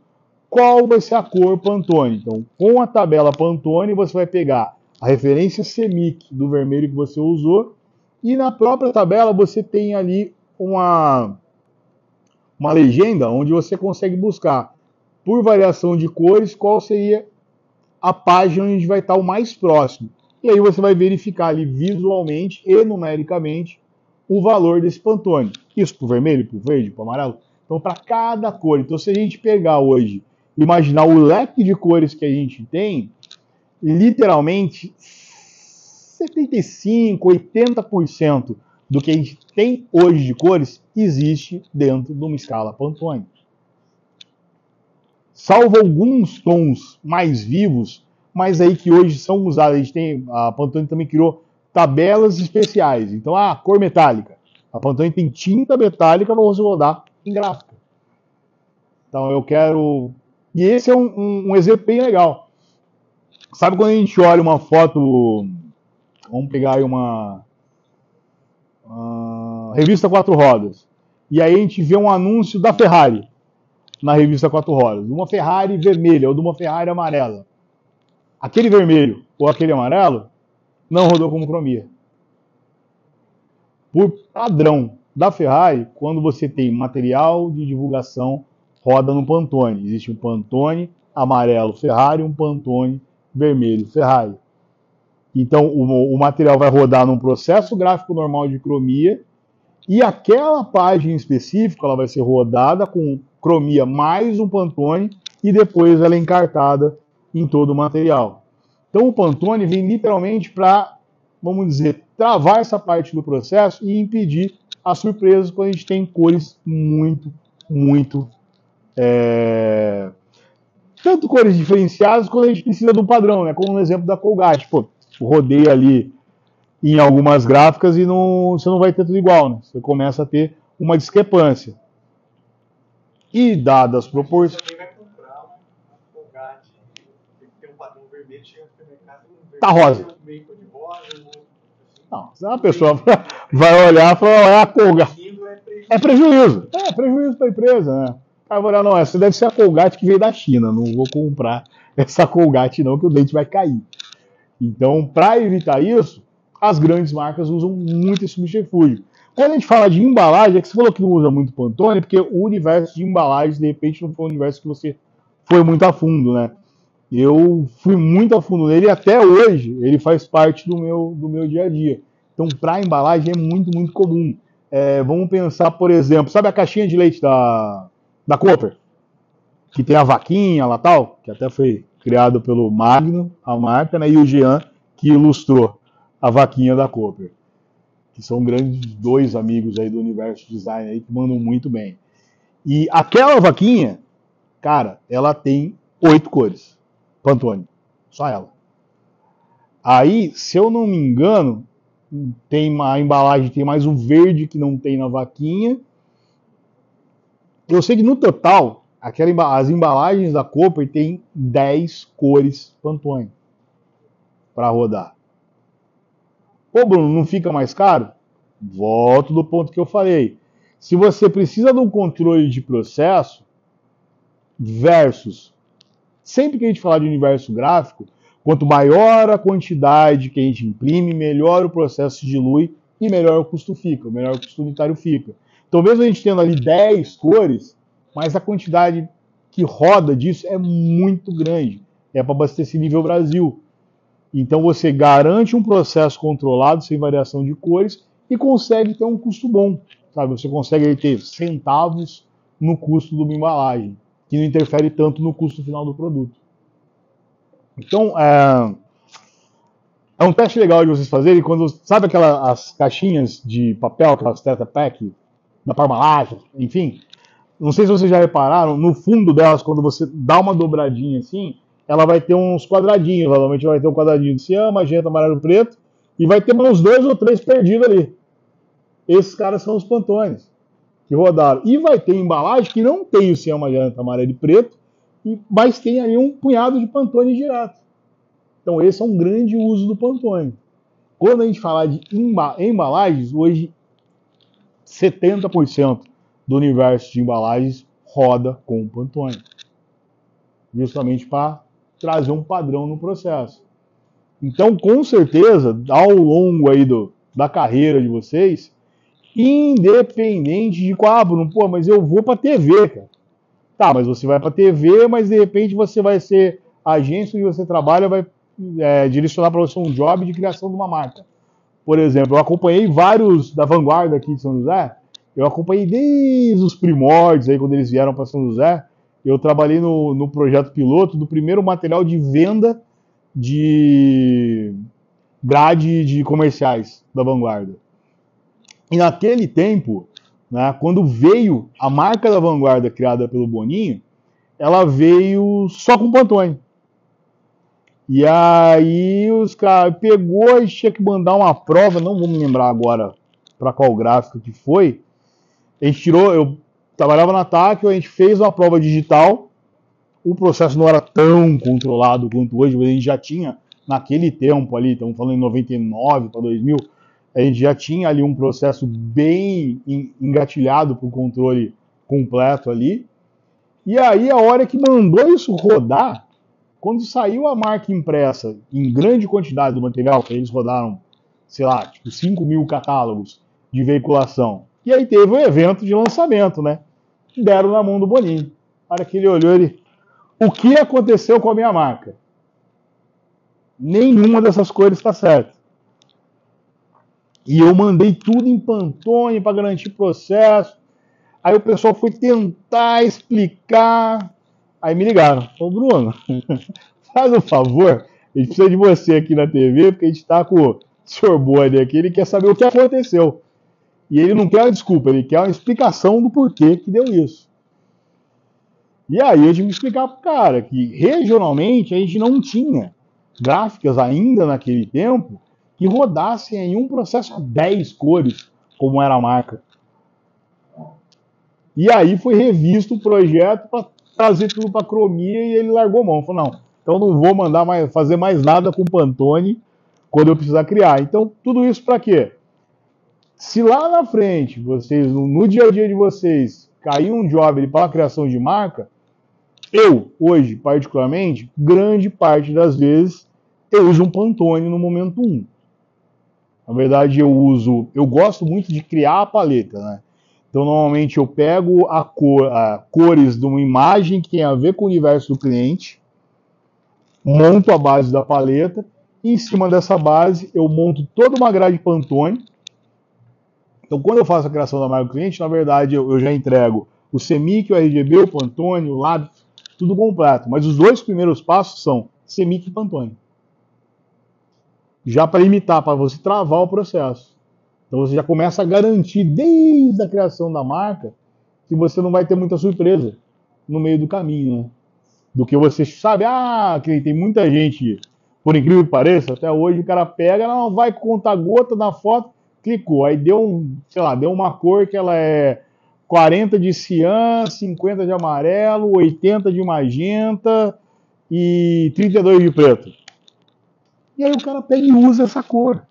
Speaker 2: Qual vai ser a cor Pantone? Então, com a tabela Pantone, você vai pegar a referência CMYK do vermelho que você usou e na própria tabela você tem ali uma legenda onde você consegue buscar, por variação de cores, qual seria a página onde vai estar o mais próximo. E aí você vai verificar ali visualmente e numericamente o valor desse Pantone. Isso para o vermelho, para o verde, para o amarelo. Então, para cada cor. Então, se a gente pegar hoje, imaginar o leque de cores que a gente tem, literalmente 75%, 80% do que a gente tem hoje de cores existe dentro de uma escala Pantone. Salvo alguns tons mais vivos, mas aí que hoje são usados. A Pantone também criou tabelas especiais. Então, cor metálica. A Pantone tem tinta metálica para você rodar em gráfica. Então eu quero... E esse é um exemplo bem legal. Sabe quando a gente olha uma foto... Vamos pegar aí uma revista Quatro Rodas. E aí a gente vê um anúncio da Ferrari na revista Quatro Rodas. De uma Ferrari vermelha ou de uma Ferrari amarela. Aquele vermelho ou aquele amarelo não rodou como chromia. Por padrão da Ferrari, quando você tem material de divulgação, roda no Pantone. Existe um Pantone amarelo Ferrari e um Pantone vermelho Ferrari. Então o material vai rodar num processo gráfico normal de chromia e aquela página específica ela vai ser rodada com chromia mais um Pantone e depois ela é encartada em todo o material. Então o Pantone vem literalmente para, vamos dizer, travar essa parte do processo e impedir as surpresas quando a gente tem cores muito tanto cores diferenciadas quando a gente precisa de um padrão, né? Como no exemplo da Colgate. Pô, rodei ali em algumas gráficas e você não vai ter tudo igual, né? Você começa a ter uma discrepância. E dadas as proporções...
Speaker 1: Você vai comprar uma Colgate, tem que ter um padrão vermelho, chega no supermercado,
Speaker 2: tá rosa.
Speaker 1: Meio de rosa,
Speaker 2: não, a pessoa vai olhar e falar, a Colgate. É prejuízo. É prejuízo para a empresa, né? Aí vai olhar, não, essa deve ser a Colgate que veio da China, não vou comprar essa Colgate não, que o dente vai cair. Então, para evitar isso, as grandes marcas usam muito esse subterfúgio. Quando a gente fala de embalagem, é que você falou que não usa muito Pantone, porque o universo de embalagens, de repente, não foi um universo que você foi muito a fundo, né? Eu fui muito a fundo nele e até hoje ele faz parte do meu dia a dia. Então, para embalagem é muito comum. Vamos pensar, por exemplo, sabe a caixinha de leite da Cooper? Que tem a vaquinha lá tal, que até foi criado pelo Magno, a marca, né, e o Jean, que ilustrou a vaquinha da Cooper. Que são grandes dois amigos aí do universo design aí que mandam muito bem. E aquela vaquinha, cara, ela tem 8 cores. Pantone. Só ela. Aí, se eu não me engano, a embalagem tem mais um verde que não tem na vaquinha. Eu sei que no total, as embalagens da Cooper tem 10 cores Pantone para rodar. Pô, Bruno, não fica mais caro? Volto do ponto que eu falei. Se você precisa de um controle de processo versus, sempre que a gente falar de universo gráfico, quanto maior a quantidade que a gente imprime, melhor o processo se dilui e melhor o custo fica, melhor o custo unitário fica. Então, mesmo a gente tendo ali 10 cores, mas a quantidade que roda disso é muito grande. É para abastecer nível Brasil. Então, você garante um processo controlado, sem variação de cores, e consegue ter um custo bom. Sabe? Você consegue ter centavos no custo de uma embalagem, que não interfere tanto no custo final do produto. Então, é um teste legal de vocês fazerem quando, sabe as caixinhas de papel, aquelas Tetra Pak, da Parmalat, enfim. Não sei se vocês já repararam, no fundo delas, quando você dá uma dobradinha assim, ela vai ter uns quadradinhos. Normalmente vai ter um quadradinho de cian, magenta, amarelo, preto, e vai ter uns 2 ou 3 perdidos ali. Esses caras são os Pantones que rodaram. E vai ter embalagem que não tem o cian, magenta, amarelo e preto, mas tem aí um punhado de Pantone direto. Então esse é um grande uso do Pantone. Quando a gente falar de embalagens, hoje 70% do universo de embalagens roda com Pantone. Justamente para trazer um padrão no processo. Então, com certeza, ao longo aí da carreira de vocês, independente de qual, Bruno, pô, mas eu vou para TV, cara. Tá, mas você vai para TV, mas de repente você vai ser a agência onde você trabalha, vai direcionar para você um job de criação de uma marca. Por exemplo, eu acompanhei vários da vanguarda aqui de São José, eu acompanhei desde os primórdios, aí quando eles vieram para São José, eu trabalhei no projeto piloto do primeiro material de venda de grade de comerciais da vanguarda. E naquele tempo, né, quando veio a marca da vanguarda criada pelo Boninho, ela veio só com Pantone. E aí os caras pegou e tinha que mandar uma prova, não vou me lembrar agora para qual gráfico que foi. A gente tirou, trabalhava na Táquio, a gente fez uma prova digital, o processo não era tão controlado quanto hoje, mas a gente já tinha, naquele tempo ali, estamos falando em 99 para 2000, a gente já tinha ali um processo bem engatilhado para o controle completo ali. E aí, a hora que mandou isso rodar, quando saiu a marca impressa em grande quantidade do material, que eles rodaram, sei lá, tipo 5 mil catálogos de veiculação. E aí teve o evento de lançamento, né? Deram na mão do Boninho. A hora que ele olhou, o que aconteceu com a minha marca? Nenhuma dessas cores está certa. E eu mandei tudo em Pantone para garantir processo. Aí o pessoal foi tentar explicar. Aí me ligaram. Ô Bruno, faz um favor. A gente precisa de você aqui na TV, porque a gente está com o Sr. Boni aqui. Ele quer saber o que aconteceu. E ele não quer uma desculpa, ele quer uma explicação do porquê que deu isso. E aí eu tive que explicar para o cara que regionalmente a gente não tinha gráficas ainda naquele tempo que rodassem em um processo a 10 cores, como era a marca. E aí foi revisto o projeto para trazer tudo para Chromia e ele largou a mão. Falou, não, então não vou mandar fazer mais nada com Pantone quando eu precisar criar. Então tudo isso para quê? Se lá na frente, vocês, no dia a dia de vocês, cair um job para a criação de marca, eu, hoje, particularmente, grande parte das vezes, eu uso um Pantone no momento 1. Na verdade, eu gosto muito de criar a paleta, né? Então, normalmente, eu pego cores de uma imagem que tem a ver com o universo do cliente, monto a base da paleta, e em cima dessa base, eu monto toda uma grade Pantone. Então, quando eu faço a criação da marca do cliente, na verdade, eu já entrego o CMYK, o RGB, o Pantone, o Lab, tudo completo. Mas os 2 primeiros passos são CMYK e Pantone. Já para limitar, para você travar o processo. Então, você já começa a garantir, desde a criação da marca, que você não vai ter muita surpresa no meio do caminho, né? Do que você sabe, que tem muita gente, por incrível que pareça, até hoje o cara pega, não vai contar gota na foto, clicou, aí deu uma cor que ela é 40 de cian, 50 de amarelo, 80 de magenta e 32 de preto. E aí o cara pega e usa essa cor.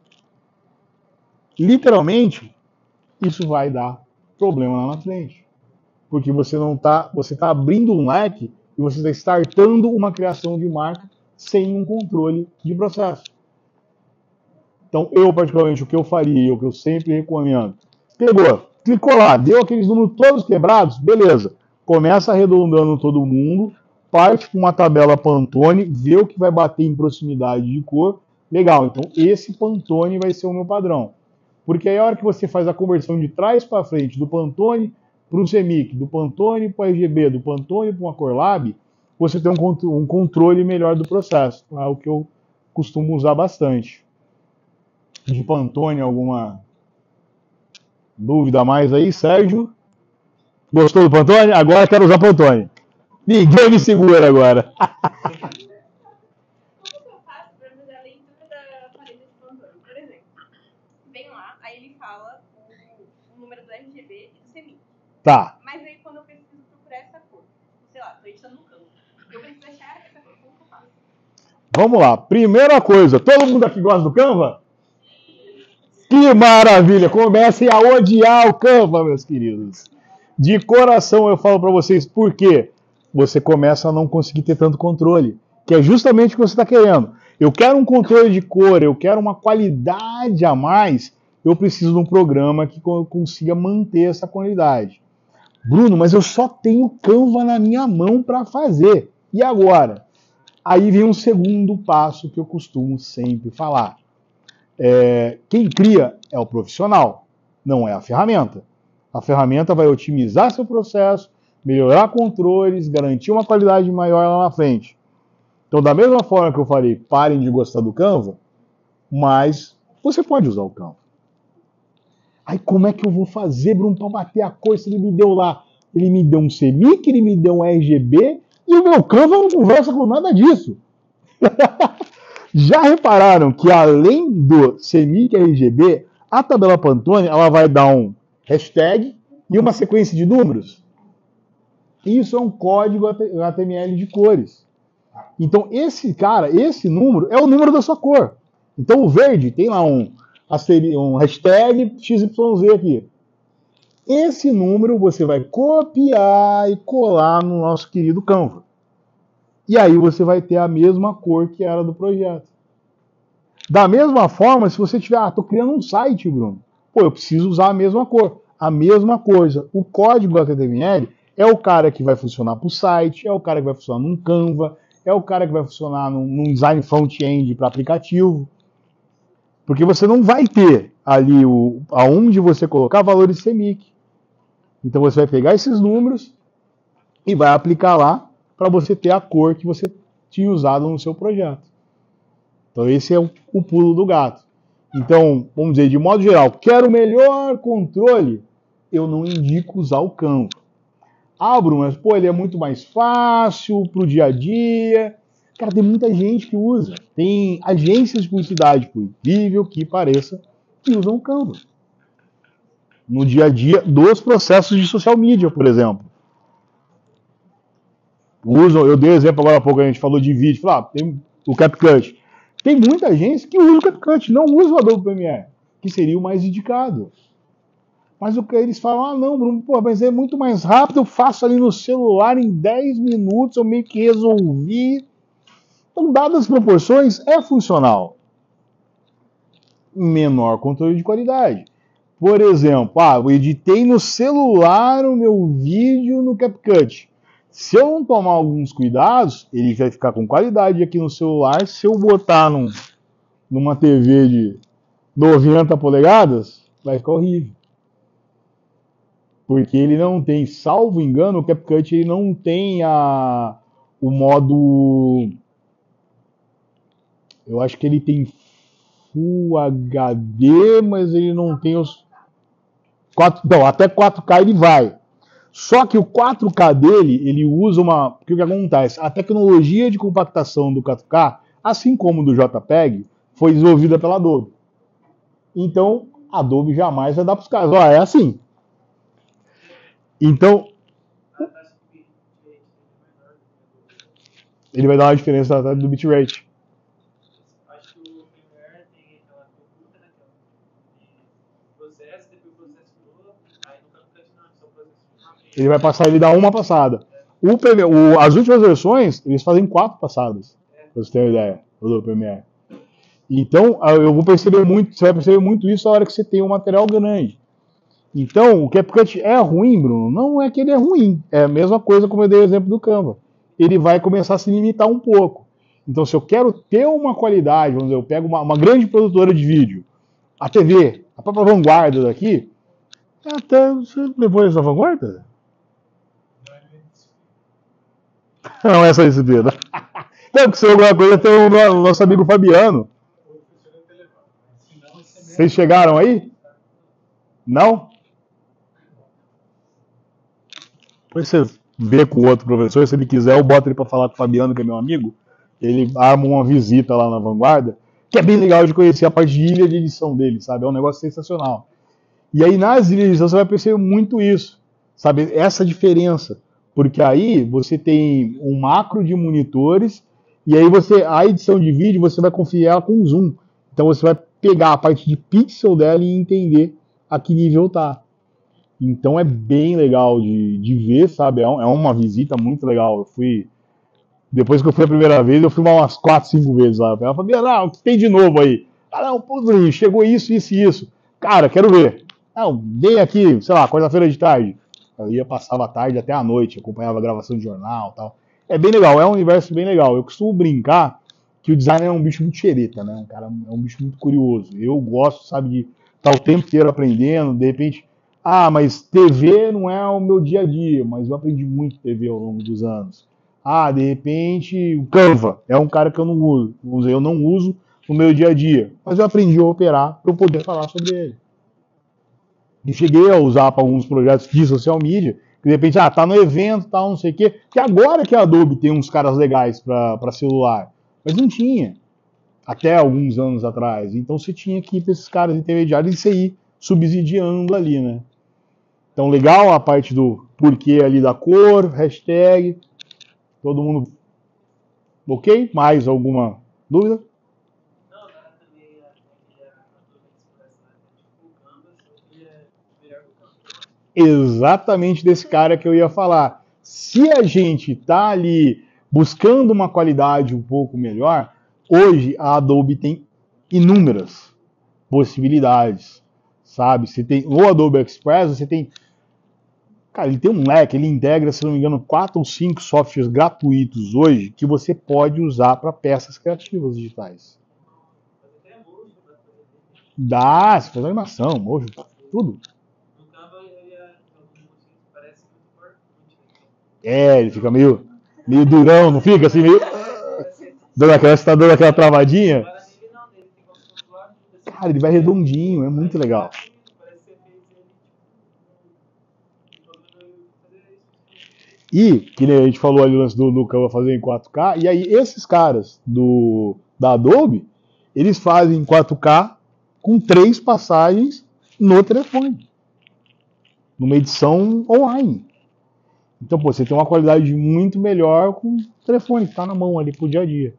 Speaker 2: Literalmente, isso vai dar problema lá na frente. Porque você está abrindo um leque e você está startando uma criação de marca sem um controle de processo. Então, eu, particularmente, o que eu faria, o que eu sempre recomendo, pegou, clicou lá, deu aqueles números todos quebrados, beleza. Começa arredondando todo mundo, parte com uma tabela Pantone, vê o que vai bater em proximidade de cor, legal. Então, esse Pantone vai ser o meu padrão. Porque aí, a hora que você faz a conversão de trás para frente, do Pantone para o CMYK, do Pantone para o RGB, do Pantone para uma Corlab, você tem um controle melhor do processo. É o que eu costumo usar bastante. De Pantone, alguma dúvida a mais aí, Sérgio? Gostou do Pantone? Agora quero usar Pantone. Ninguém me segura agora.
Speaker 3: Como que eu faço para fazer a leitura da paleta de Pantone? Por exemplo, vem lá, aí ele fala o número do RGB e do CMYK.
Speaker 2: Tá.
Speaker 3: Mas aí quando eu preciso procurar essa cor, sei lá, tô editando no campo, eu preciso achar essa cor, como que eu faço?
Speaker 2: Vamos lá. Primeira coisa, todo mundo aqui gosta do Canva? Que maravilha! Comecem a odiar o Canva, meus queridos. De coração eu falo para vocês por quê? Você começa a não conseguir ter tanto controle, que é justamente o que você está querendo. Eu quero um controle de cor, eu quero uma qualidade a mais, eu preciso de um programa que consiga manter essa qualidade. Bruno, mas eu só tenho Canva na minha mão para fazer. E agora? Aí vem um segundo passo que eu costumo sempre falar. Quem cria é o profissional, não é a ferramenta. A ferramenta vai otimizar seu processo, melhorar controles, garantir uma qualidade maior lá na frente. Então, da mesma forma que eu falei, parem de gostar do Canva, mas você pode usar o Canva. Aí como é que eu vou fazer, Bruno, para bater a cor se ele me deu lá? Ele me deu um CMYK, ele me deu um RGB, e o meu Canva não conversa com nada disso. Já repararam que além do CMYK e RGB, a tabela Pantone ela vai dar um hashtag e uma sequência de números? Isso é um código HTML de cores. Então, esse número é o número da sua cor. Então, o verde tem lá um hashtag XYZ aqui. Esse número você vai copiar e colar no nosso querido Canva. E aí você vai ter a mesma cor que era do projeto. Da mesma forma, se você tiver, estou criando um site, Bruno. Pô, eu preciso usar a mesma cor. A mesma coisa. O código HTML é o cara que vai funcionar para o site, é o cara que vai funcionar num Canva, é o cara que vai funcionar num design front-end para aplicativo. Porque você não vai ter ali aonde você colocar valores CMYK. Então você vai pegar esses números e vai aplicar lá para você ter a cor que você tinha usado no seu projeto. Então esse é o pulo do gato. Então, vamos dizer, de modo geral, quero melhor controle, eu não indico usar o Canva. Ah, Bruno, mas pô, ele é muito mais fácil para o dia a dia. Cara, tem muita gente que usa. Tem agências de publicidade, por incrível que pareça, que usam o Canva. No dia a dia dos processos de social media, por exemplo. Eu dei exemplo agora há pouco, a gente falou de vídeo, tem o CapCut. Tem muita gente que usa o CapCut, não usa o Adobe Premiere, que seria o mais indicado. Mas o que eles falam, não, Bruno, pô, mas é muito mais rápido, eu faço ali no celular em 10 minutos, eu meio que resolvi. Então, dadas as proporções, é funcional. Menor controle de qualidade. Por exemplo, eu editei no celular o meu vídeo no CapCut. Se eu não tomar alguns cuidados, ele vai ficar com qualidade aqui no celular. Se eu botar numa TV de 90 polegadas, vai ficar horrível. Porque ele não tem, salvo engano, o CapCut ele não tem o modo... Eu acho que ele tem Full HD, mas ele não tem os... até 4K ele vai. Só que o 4K dele, ele usa o que acontece? A tecnologia de compactação do 4K, assim como do JPEG, foi desenvolvida pela Adobe. Então, a Adobe jamais vai dar para os caras. É assim. Então, ele vai dar uma diferença do bitrate.
Speaker 4: Acho que o Premiere tem aquela computa, né? Processo, depois processador, aí no CapCut não, só processador.
Speaker 2: Ele vai passar, ele dá uma passada. As últimas versões, eles fazem 4 passadas, pra você ter uma ideia, do Premiere. Então, você vai perceber muito isso na hora que você tem um material grande. Então, o CapCut é ruim, Bruno? Não é que ele é ruim. É a mesma coisa como eu dei o exemplo do Canva. Ele vai começar a se limitar um pouco. Então, se eu quero ter uma qualidade, vamos dizer, eu pego uma grande produtora de vídeo, a TV, a própria Vanguarda daqui, até você levou isso da Vanguarda? Não é só isso, Pedro. Não, porque se alguma coisa tem o nosso amigo Fabiano. Vocês chegaram aí? Não? Depois você vê com o outro professor, se ele quiser, eu boto ele para falar com o Fabiano, que é meu amigo. Ele arma uma visita lá na Vanguarda, que é bem legal de conhecer a parte de ilha de edição dele, sabe? É um negócio sensacional. E aí nas ilhas de edição você vai perceber muito isso, sabe? Essa diferença. Porque aí você tem um macro de monitores e aí a edição de vídeo você vai conferir ela com zoom. Então você vai pegar a parte de pixel dela e entender a que nível tá. Então é bem legal de ver, sabe? É uma visita muito legal. Depois que eu fui a primeira vez, eu fui umas 4, 5 vezes lá. Ela falou, o que tem de novo aí? Não, pô, chegou isso, isso e isso. Cara, quero ver. Vem aqui, sei lá, quarta-feira de tarde. Eu passava a tarde até a noite, acompanhava a gravação de jornal e tal. É bem legal, é um universo bem legal. Eu costumo brincar que o designer é um bicho muito xereta, né? É um bicho muito curioso. Eu gosto, sabe, de estar o tempo inteiro aprendendo, de repente... mas TV não é o meu dia a dia, mas eu aprendi muito TV ao longo dos anos. De repente, o Canva é um cara que eu não uso. Vamos dizer, eu não uso no meu dia a dia, mas eu aprendi a operar para eu poder falar sobre ele. E cheguei a usar para alguns projetos de social media, que de repente, tá no evento, tal, não sei o quê, que agora que a Adobe tem uns caras legais para celular, mas não tinha, até alguns anos atrás. Então você tinha que ir para esses caras intermediários e você ir subsidiando ali, né? Então, legal a parte do porquê ali da cor, hashtag, todo mundo ok? Mais alguma dúvida?
Speaker 4: Não, dá também a Adobe Express, né? Tipo o Canvas, só que é melhor que o Canvas.
Speaker 2: Exatamente desse cara que eu ia falar. Se a gente está ali buscando uma qualidade um pouco melhor, hoje a Adobe tem inúmeras possibilidades, sabe? Você tem o Adobe Express, você tem, cara, ele tem um leque, ele integra, se não me engano, 4 ou 5 softwares gratuitos hoje que você pode usar para peças criativas digitais.
Speaker 4: Mas até é motion, dá pra fazer vídeo.
Speaker 2: Dá, você faz animação, motion, tudo.
Speaker 4: No Canva, alguns motivos parece muito forte.
Speaker 2: É, ele fica meio durão, não fica assim, meio. Você tá dando aquela travadinha?
Speaker 4: Agora nele não, nele tem como se fosse lá,
Speaker 2: Cara, ele vai redondinho, é muito legal.
Speaker 4: parece que você fez ele, tipo, fazer isso.
Speaker 2: E, que nem a gente falou ali o lance do Canva fazer em 4K, e aí esses caras da Adobe, eles fazem em 4K com 3 passagens no telefone, numa edição online. Então, pô, você tem uma qualidade muito melhor com o telefone que tá na mão ali pro dia a dia.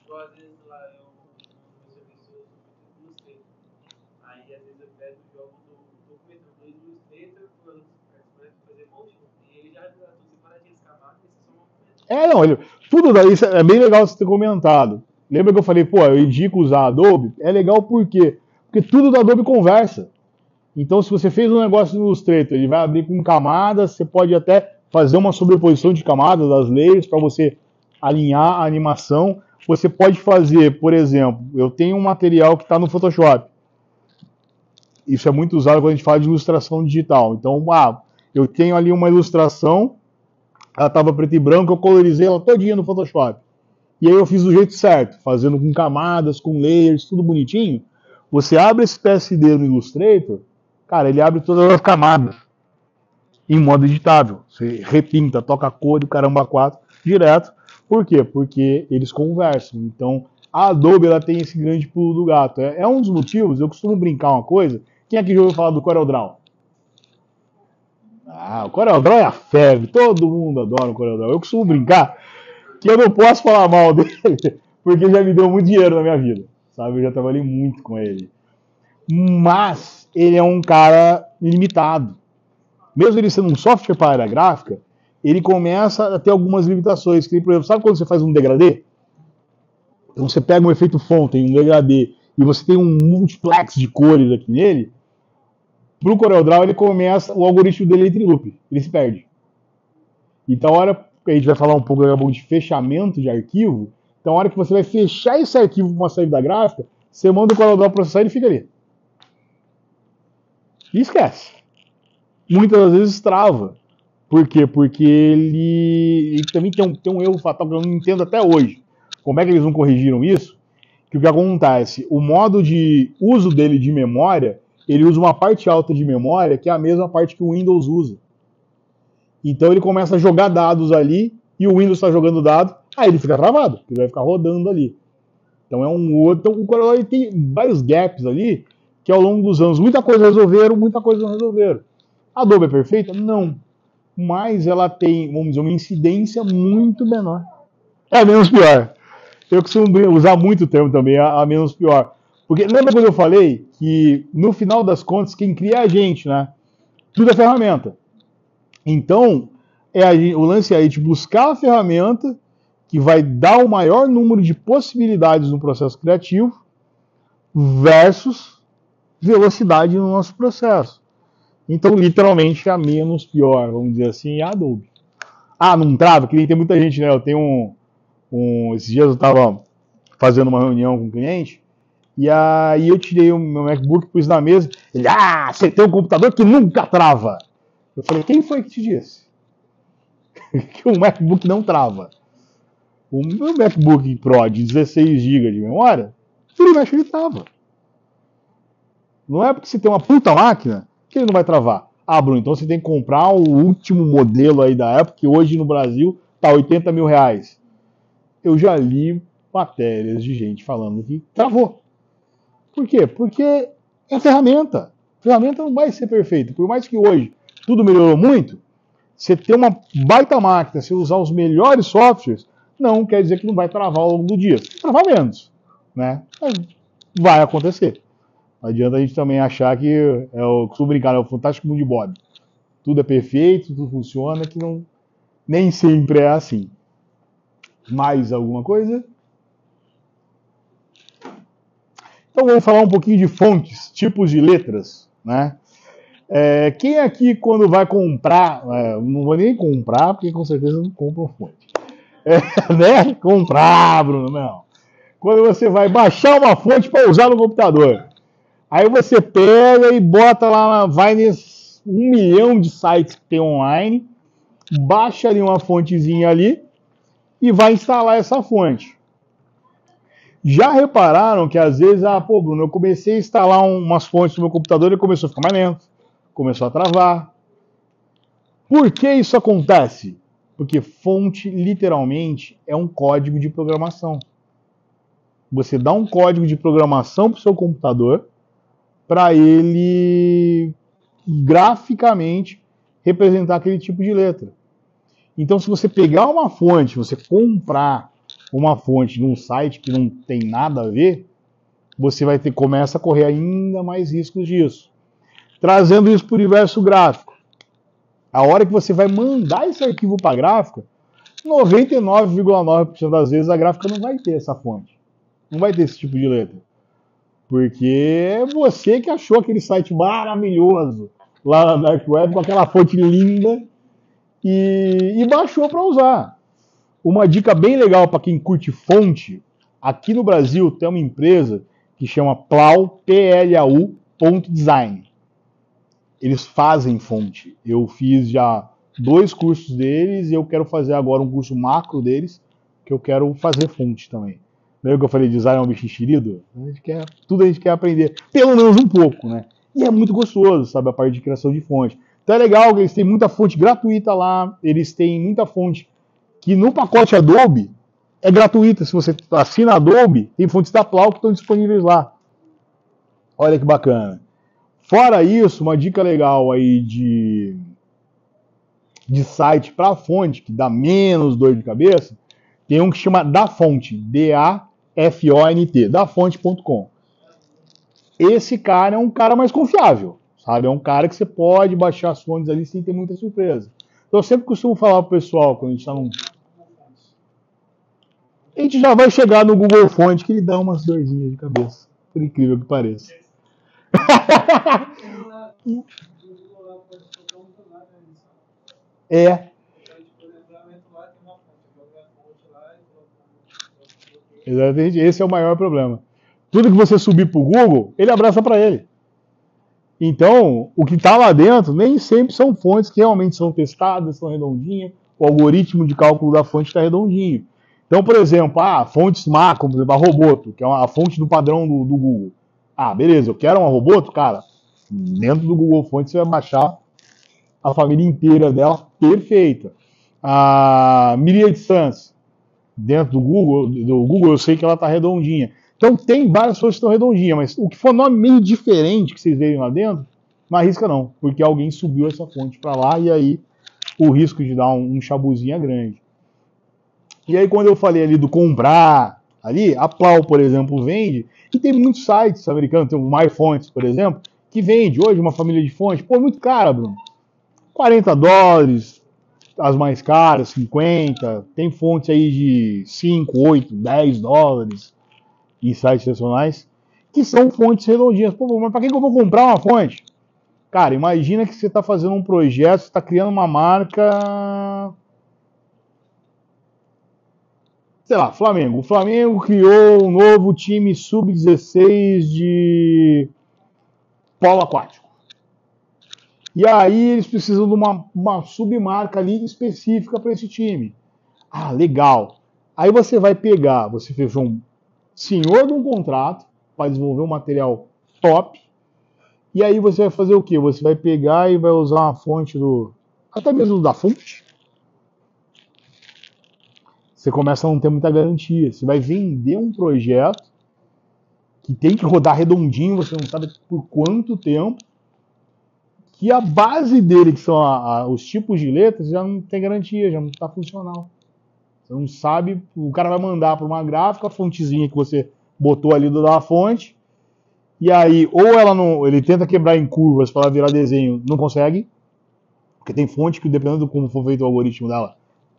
Speaker 4: Igual às vezes lá eu no serviço eu uso Illustrator. Aí às vezes eu pego o jogo do documento do Illustrator pro Express fazer motion e ele já tudo separadinho as camadas e só movimento.
Speaker 2: Não, tudo daí é bem legal você ter comentado. Lembra que eu falei, pô, eu indico usar a Adobe? É legal por quê? Porque tudo da Adobe conversa. Então, se você fez um negócio no Illustrator, ele vai abrir com camadas, você pode até fazer uma sobreposição de camadas das layers para você alinhar a animação. Você pode fazer, por exemplo, eu tenho um material que está no Photoshop. Isso é muito usado quando a gente fala de ilustração digital. Então, eu tenho ali uma ilustração, ela estava preto e branco, eu colorizei ela todinha no Photoshop. E aí eu fiz do jeito certo, fazendo com camadas, com layers, tudo bonitinho. Você abre esse PSD no Illustrator, cara, ele abre todas as camadas em modo editável. Você repinta, toca a cor e o caramba 4 direto. Por quê? Porque eles conversam. Então, a Adobe ela tem esse grande pulo do gato. É um dos motivos, eu costumo brincar uma coisa. Quem aqui já ouviu falar do CorelDRAW? O CorelDRAW é a febre, todo mundo adora o CorelDRAW. Eu costumo brincar que eu não posso falar mal dele, porque já me deu muito dinheiro na minha vida. Sabe? Eu já trabalhei muito com ele. Mas ele é um cara limitado. Mesmo ele sendo um software para área gráfica, ele começa a ter algumas limitações. Que, por exemplo, sabe quando você faz um degradê? Então você pega um efeito fonte, um degradê, e você tem um multiplex de cores aqui nele, para o CorelDRAW ele começa, o algoritmo dele entra em loop, ele se perde. Então a hora que a gente vai falar um pouco de fechamento de arquivo, então a hora que você vai fechar esse arquivo com uma saída gráfica, você manda o CorelDRAW processar e ele fica ali. E esquece. Muitas das vezes trava. Por quê? Porque ele também tem um erro fatal que eu não entendo até hoje. Como é que eles não corrigiram isso? Que o que acontece? O modo de uso dele de memória, ele usa uma parte alta de memória, que é a mesma parte que o Windows usa. Então ele começa a jogar dados ali, e o Windows está jogando dados, aí ele fica travado, ele vai ficar rodando ali. Então é um outro. Então, o Corel tem vários gaps ali, que ao longo dos anos muita coisa resolveram, muita coisa não resolveram. A Adobe é perfeita? Não. Mas ela tem, vamos dizer, uma incidência muito menor. É menos pior. Eu costumo usar muito o termo também, a menos pior. Porque lembra quando eu falei que, no final das contas, quem cria é a gente, né? Tudo é ferramenta. Então, o lance é a gente buscar a ferramenta que vai dar o maior número de possibilidades no processo criativo versus velocidade no nosso processo. Então, literalmente, a menos pior, vamos dizer assim, é a Adobe. Não trava, que nem tem muita gente, né? Eu tenho esses dias eu estava fazendo uma reunião com um cliente, e aí eu tirei o meu MacBook, pus na mesa, ele, você tem um computador que nunca trava. Eu falei, quem foi que te disse que o MacBook não trava? O meu MacBook Pro de 16 GB de memória, ele mexe, ele trava. Não é porque você tem uma puta máquina que ele não vai travar. Bruno, então você tem que comprar o último modelo aí da Apple, que hoje no Brasil tá 80 mil reais. Eu já li matérias de gente falando que travou. Por quê? Porque é ferramenta. A ferramenta não vai ser perfeita. Por mais que hoje tudo melhorou muito, você ter uma baita máquina, você usar os melhores softwares, não quer dizer que não vai travar ao longo do dia. Travar menos, né? Mas vai acontecer. Não adianta a gente também achar que é o costumo brincar, é o fantástico mundo de Bob. Tudo é perfeito, tudo funciona, que não, nem sempre é assim. Mais alguma coisa? Então vamos falar um pouquinho de fontes, tipos de letras, né? Quem aqui quando vai comprar, não vou nem comprar, porque com certeza não compra fonte. Né? Comprar, Bruno, não. Quando você vai baixar uma fonte para usar no computador, aí você pega e bota lá, vai nesse 1 milhão de sites que tem online, baixa ali uma fontezinha ali e vai instalar essa fonte. Já repararam que às vezes, Bruno, eu comecei a instalar umas fontes no meu computador e começou a ficar mais lento, começou a travar. Por que isso acontece? Porque fonte, literalmente, é um código de programação. Você dá um código de programação para o seu computador para ele graficamente representar aquele tipo de letra. Então, se você pegar uma fonte, você comprar uma fonte num site que não tem nada a ver, você começa a correr ainda mais riscos disso. Trazendo isso para o universo gráfico. A hora que você vai mandar esse arquivo para a gráfica, 99,9% das vezes a gráfica não vai ter essa fonte. Não vai ter esse tipo de letra. Porque é você que achou aquele site maravilhoso lá na Dark Web com aquela fonte linda e baixou para usar. Uma dica bem legal para quem curte fonte, aqui no Brasil tem uma empresa que chama Plau.design. Eles fazem fonte. Eu fiz já 2 cursos deles e eu quero fazer agora um curso macro deles, que eu quero fazer fonte também. Lembra que eu falei design é um bicho enxerido? Tudo a gente quer aprender, pelo menos um pouco, né? E é muito gostoso, sabe, a parte de criação de fonte. Então é legal que eles têm muita fonte gratuita lá, eles têm muita fonte que no pacote Adobe é gratuita. Se você assina Adobe, tem fontes da Plau que estão disponíveis lá. Olha que bacana. Fora isso, uma dica legal aí de site para fonte, que dá menos dor de cabeça, tem um que chama Dafont, D-A-F-O-N-T, dafonte.com. Esse cara é um cara mais confiável, sabe? É um cara que você pode baixar as fontes ali sem ter muita surpresa. Então eu sempre costumo falar pro pessoal, quando a gente está num... A gente já vai chegar no Google Fonte, que ele dá umas dorzinhas de cabeça, por incrível que pareça. Exatamente, esse é o maior problema. Tudo que você subir para o Google, ele abraça para ele. Então, o que está lá dentro nem sempre são fontes que realmente são testadas, são redondinhas, o algoritmo de cálculo da fonte está redondinho. Então, por exemplo, fontes macro, por exemplo, a Roboto, que é a fonte do padrão do Google. Beleza, eu quero uma Roboto, cara, dentro do Google Fontes você vai baixar a família inteira dela perfeita. A Myriad Sans, dentro do Google eu sei que ela está redondinha. Então tem várias fontes que estão redondinhas, mas o que for nome meio diferente que vocês veem lá dentro, não arrisca não, porque alguém subiu essa fonte para lá e aí o risco de dar um chabuzinho é grande. E aí quando eu falei ali do comprar, ali, a Plau, por exemplo, vende, e tem muitos sites americanos, tem o MyFonts, por exemplo, que vende hoje uma família de fontes, muito cara, Bruno. $40, as mais caras, 50, tem fontes aí de 5, 8, 10 dólares em sites nacionais, que são fontes redondinhas. Mas para que eu vou comprar uma fonte? Cara, imagina que você está fazendo um projeto, você está criando uma marca... Sei lá, Flamengo. O Flamengo criou um novo time sub-16 de polo aquático. E aí eles precisam de uma submarca ali específica para esse time. Legal. Aí você vai pegar, você fechou um senhor de um contrato para desenvolver um material top. E aí você vai fazer o quê? Você vai pegar e vai usar uma fonte até mesmo da fonte. Você começa a não ter muita garantia. Você vai vender um projeto que tem que rodar redondinho, você não sabe por quanto tempo, que a base dele, que são os tipos de letras, já não tem garantia, já não está funcional. Você não sabe, o cara vai mandar para uma gráfica, a fontezinha que você botou ali da fonte, e aí ou ela não, ele tenta quebrar em curvas para ela virar desenho, não consegue, porque tem fonte que, dependendo de como for feito o algoritmo dela,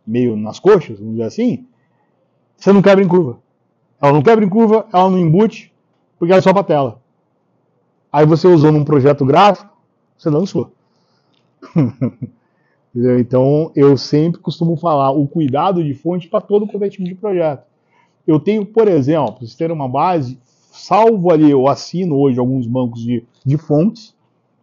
Speaker 2: meio nas coxas, vamos dizer assim, você não quebra em curva. Ela não quebra em curva, ela não embute, porque ela é só para tela. Aí você usou num projeto gráfico, você lançou. Então, eu sempre costumo falar o cuidado de fonte para todo qualquer tipo de projeto. Eu tenho, por exemplo, para vocês terem uma base, salvo ali, eu assino hoje alguns bancos de fontes.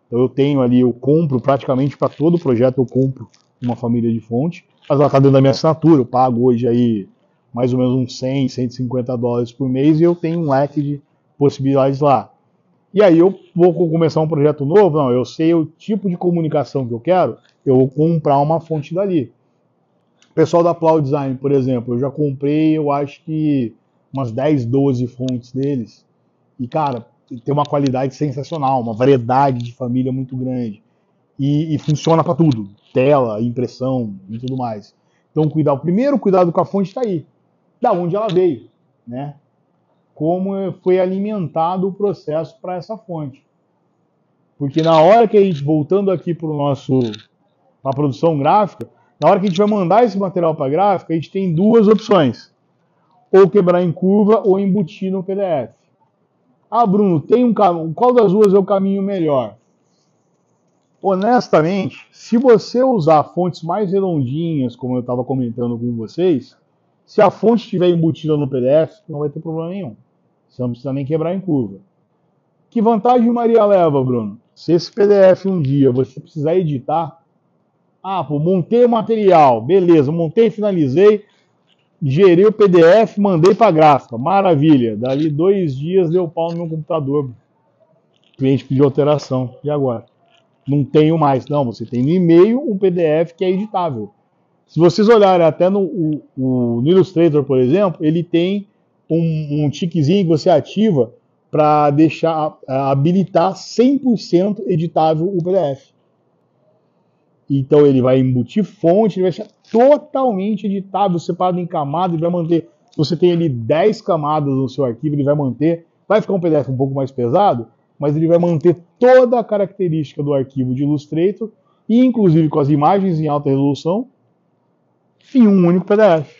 Speaker 2: Então, eu tenho ali, eu compro praticamente para todo projeto, eu compro uma família de fonte. Mas ela está dentro da minha assinatura, eu pago hoje aí mais ou menos uns 100, 150 dólares por mês e eu tenho um leque de possibilidades lá. E aí eu vou começar um projeto novo, não, eu sei o tipo de comunicação que eu quero, eu vou comprar uma fonte dali. O pessoal da Cloud Design, por exemplo, eu já comprei, eu acho que umas 10, 12 fontes deles. E, cara, tem uma qualidade sensacional, uma variedade de família muito grande. E funciona para tudo, tela, impressão e tudo mais. Então, o primeiro cuidado com a fonte está aí, da onde ela veio, né? Como foi alimentado o processo para essa fonte. Porque na hora que a gente, voltando aqui para a produção gráfica, na hora que a gente vai mandar esse material para a gráfica, a gente tem duas opções. Ou quebrar em curva ou embutir no PDF. Ah, Bruno, tem um caminho. Qual das duas é o caminho melhor? Honestamente, se você usar fontes mais redondinhas, como eu estava comentando com vocês, se a fonte estiver embutida no PDF, não vai ter problema nenhum. Você não precisa nem quebrar em curva. Que vantagem Maria leva, Bruno? Se esse PDF um dia você precisar editar, pô, montei o material, beleza, montei, finalizei, gerei o PDF, mandei para a gráfica, maravilha. Dali 2 dias deu pau no meu computador. O cliente pediu alteração, e agora? Não tenho mais. Não, você tem no e-mail um PDF que é editável. Se vocês olharem até no Illustrator, por exemplo, ele tem um tiquezinho que você ativa para deixar habilitar 100% editável o PDF. Então ele vai embutir fonte, ele vai ser totalmente editável, separado em camadas, ele vai manter. Se você tem ali 10 camadas no seu arquivo, ele vai manter. Vai ficar um PDF um pouco mais pesado, mas ele vai manter toda a característica do arquivo de Illustrator, e inclusive com as imagens em alta resolução, em um único PDF.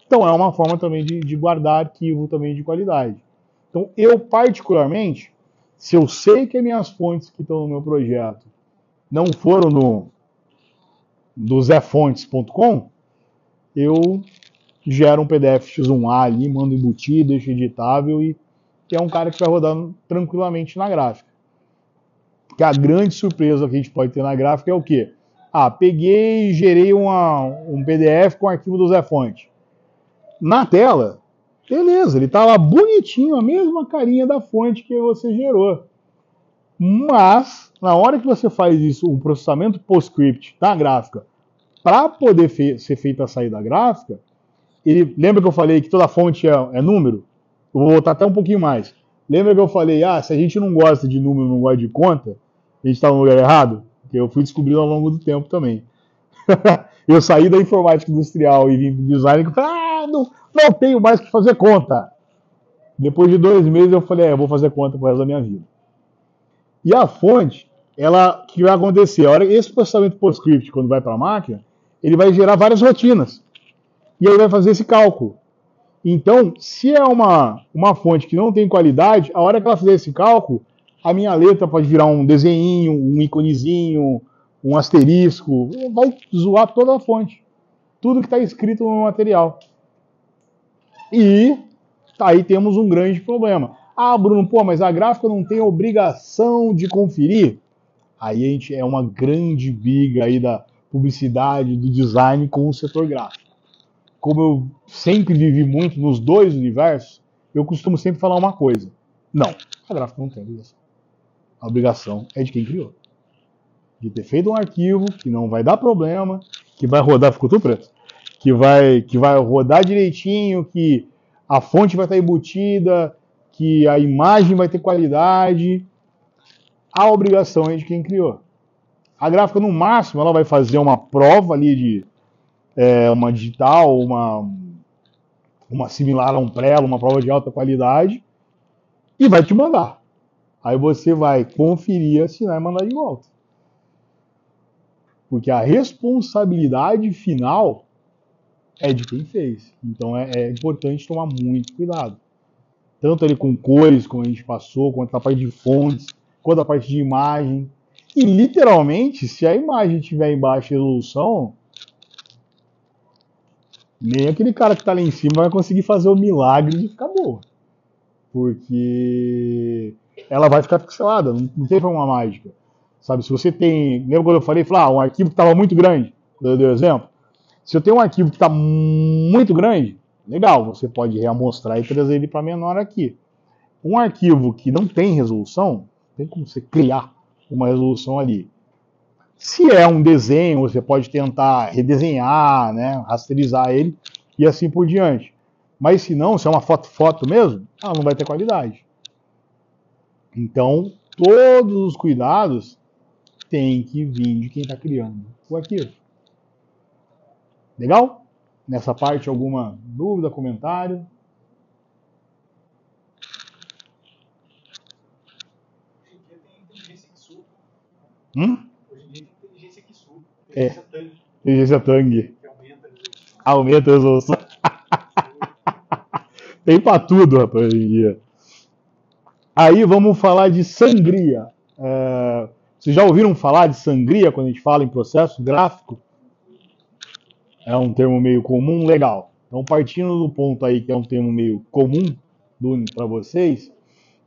Speaker 2: Então é uma forma também de guardar arquivo também de qualidade. Então eu particularmente, se eu sei que as minhas fontes que estão no meu projeto não foram do zefontes.com, eu gero um PDF X1A ali, mando embutido, deixo editável e é um cara que vai rodar tranquilamente na gráfica. Porque a grande surpresa que a gente pode ter na gráfica é o quê? Peguei e gerei um PDF com arquivo do Zefonte. Na tela, beleza, ele está lá bonitinho, a mesma carinha da fonte que você gerou. Mas, na hora que você faz isso, um processamento PostScript na gráfica, para poder ser feita a saída gráfica, lembra que eu falei que toda fonte é número? Eu vou voltar até um pouquinho mais. Lembra que eu falei, se a gente não gosta de número, não gosta de conta, a gente está no lugar errado? Que eu fui descobrindo ao longo do tempo também. Eu saí da informática industrial e vim para o design e falei, não tenho mais que fazer conta. Depois de 2 meses eu falei, eu vou fazer conta pro resto da minha vida. E a fonte, o que vai acontecer? A hora esse processamento PostScript, quando vai para a máquina, ele vai gerar várias rotinas. E aí vai fazer esse cálculo. Então, se é uma fonte que não tem qualidade, a hora que ela fizer esse cálculo, a minha letra pode virar um desenho, um iconezinho, um asterisco, vai zoar toda a fonte. Tudo que está escrito no material. E aí temos um grande problema. Bruno, mas a gráfica não tem obrigação de conferir? Aí é uma grande briga aí da publicidade, do design com o setor gráfico. Como eu sempre vivi muito nos dois universos, eu costumo sempre falar uma coisa. Não, a gráfica não tem obrigação. A obrigação é de quem criou. De ter feito um arquivo que não vai dar problema, que vai rodar, ficou tudo preto, que vai rodar direitinho, que a fonte vai estar embutida, que a imagem vai ter qualidade. A obrigação é de quem criou. A gráfica, no máximo, ela vai fazer uma prova ali de uma digital, uma similar a um Prelo, uma prova de alta qualidade, e vai te mandar. Aí você vai conferir, assinar e mandar de volta. Porque a responsabilidade final é de quem fez. Então é importante tomar muito cuidado. Tanto ali com cores, como a gente passou, quanto a parte de fontes, quanto a parte de imagem. E literalmente, se a imagem estiver em baixa resolução, nem aquele cara que está lá em cima vai conseguir fazer o milagre de ficar boa. Porque ela vai ficar pixelada, não tem forma mágica. Sabe, se você tem. Lembra quando eu falei, um arquivo que estava muito grande? Eu dei o exemplo. Se eu tenho um arquivo que está muito grande, legal, você pode reamostrar e trazer ele para menor aqui. Um arquivo que não tem resolução, tem como você criar uma resolução ali. Se é um desenho, você pode tentar redesenhar, né, rasterizar ele e assim por diante. Mas se não, se é uma foto mesmo, ela não vai ter qualidade. Então, todos os cuidados têm que vir de quem está criando o arquivo. Legal? Nessa parte, alguma dúvida, comentário?
Speaker 1: Hoje em dia tem inteligência que supra. Hoje em dia tem inteligência que supra.
Speaker 2: É.
Speaker 1: Inteligência Tang.
Speaker 2: Inteligência Tang.
Speaker 1: Que aumenta a resolução.
Speaker 2: Aumenta a resolução. Tem pra tudo, rapaz, hoje em dia. Aí vamos falar de sangria. Vocês já ouviram falar de sangria quando a gente fala em processo gráfico? É um termo meio comum, legal. Então, partindo do ponto aí que é um termo meio comum para vocês,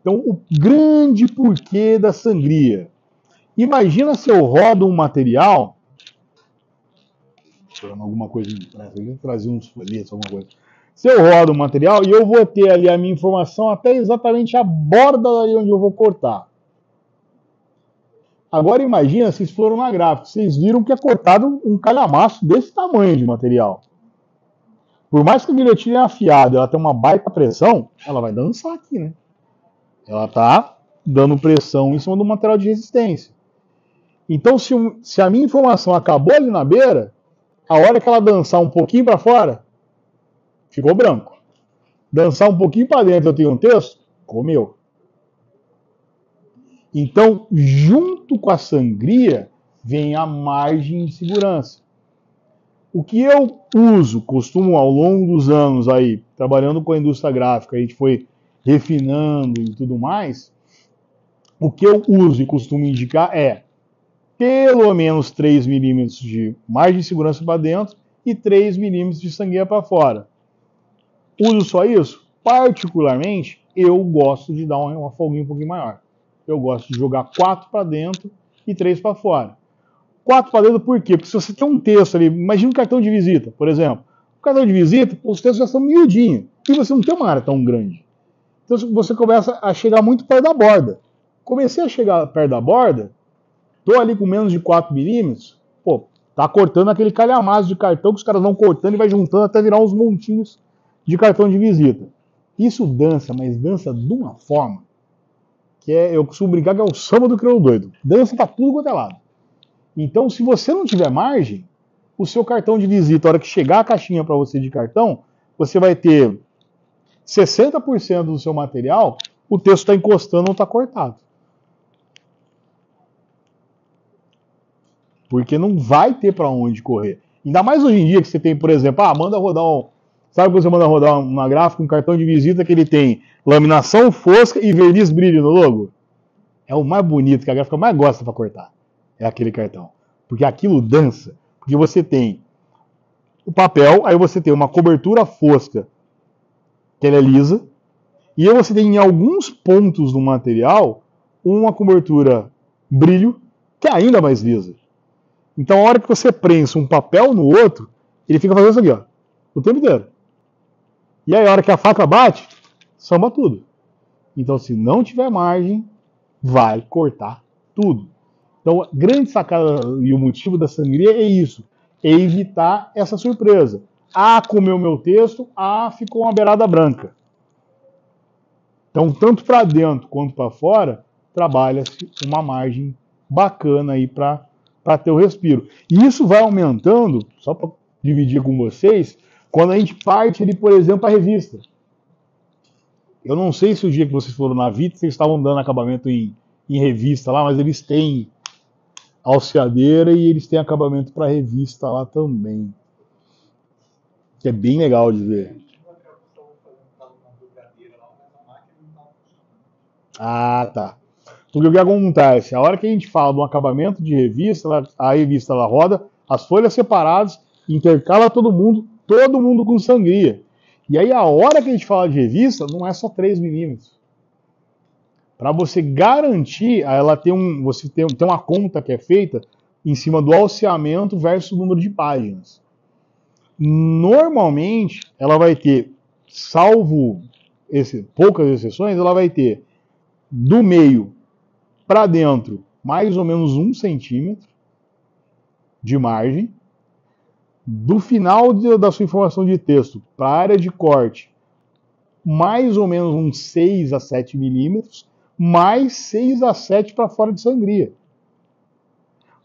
Speaker 2: então o grande porquê da sangria. Imagina se eu rodo um material, alguma coisa, eu trazer uns folhetos, alguma coisa. Se eu rodo um material e eu vou ter ali a minha informação até exatamente a borda ali onde eu vou cortar. Agora imagina, vocês foram na gráfica, vocês viram que é cortado um calhamaço desse tamanho de material. Por mais que a guilhotina é afiada, ela tem uma baita pressão, ela vai dançar aqui, né? Ela está dando pressão em cima do material de resistência. Então, se a minha informação acabou ali na beira, a hora que ela dançar um pouquinho para fora, ficou branco. Dançar um pouquinho para dentro, eu tenho um texto, comeu. Então, junto com a sangria, vem a margem de segurança. O que eu costumo ao longo dos anos aí, trabalhando com a indústria gráfica, a gente foi refinando e tudo mais, o que eu uso e costumo indicar é pelo menos 3 milímetros de margem de segurança para dentro e 3 milímetros de sangria para fora. Uso só isso? Particularmente, eu gosto de dar uma folguinha um pouquinho maior. Eu gosto de jogar 4 para dentro e 3 para fora. 4 para dentro por quê? Porque se você tem um texto ali, imagina um cartão de visita, por exemplo. O cartão de visita, os textos já são miudinhos. E você não tem uma área tão grande. Então você começa a chegar muito perto da borda. Comecei a chegar perto da borda, estou ali com menos de 4 milímetros, tá cortando aquele calhamaço de cartão que os caras vão cortando e vai juntando até virar uns montinhos de cartão de visita. Isso dança, mas dança de uma forma que eu costumo brincar que é o samba do crioulo doido. Dança para tudo quanto é lado. Então, se você não tiver margem, o seu cartão de visita, a hora que chegar a caixinha para você de cartão, você vai ter 60% do seu material, o texto está encostando ou está cortado. Porque não vai ter para onde correr. Ainda mais hoje em dia que você tem, por exemplo, manda rodar sabe quando você manda rodar uma gráfica, um cartão de visita que ele tem laminação fosca e verniz brilho no logo? É o mais bonito, que a gráfica mais gosta para cortar. É aquele cartão. Porque aquilo dança. Porque você tem o papel, aí você tem uma cobertura fosca, que ela é lisa, e aí você tem em alguns pontos do material uma cobertura brilho, que é ainda mais lisa. Então a hora que você prensa um papel no outro, ele fica fazendo isso aqui, ó, o tempo inteiro. E aí a hora que a faca bate, samba tudo. Então se não tiver margem, vai cortar tudo. Então a grande sacada e o motivo da sangria é isso. É evitar essa surpresa. Comeu meu texto, ficou uma beirada branca. Então tanto para dentro quanto para fora, trabalha-se uma margem bacana aí para para ter o respiro. E isso vai aumentando, só para dividir com vocês, quando a gente parte ali, por exemplo, a revista. Eu não sei se o dia que vocês foram na Vita, vocês estavam dando acabamento em revista lá, mas eles têm alceadeira e eles têm acabamento para revista lá também. Que é bem legal de ver. Ah, tá. Porque o que acontece? A hora que a gente fala de um acabamento de revista, a revista ela roda as folhas separadas, intercala todo mundo com sangria. E aí a hora que a gente fala de revista, não é só 3 milímetros. Para você garantir, ela tem você tem uma conta que é feita em cima do alceamento versus o número de páginas. Normalmente, ela vai ter, salvo poucas exceções, ela vai ter do meio para dentro mais ou menos 1 centímetro de margem. Do final da sua informação de texto para a área de corte, mais ou menos uns 6 a 7 milímetros, mais 6 a 7 para fora de sangria.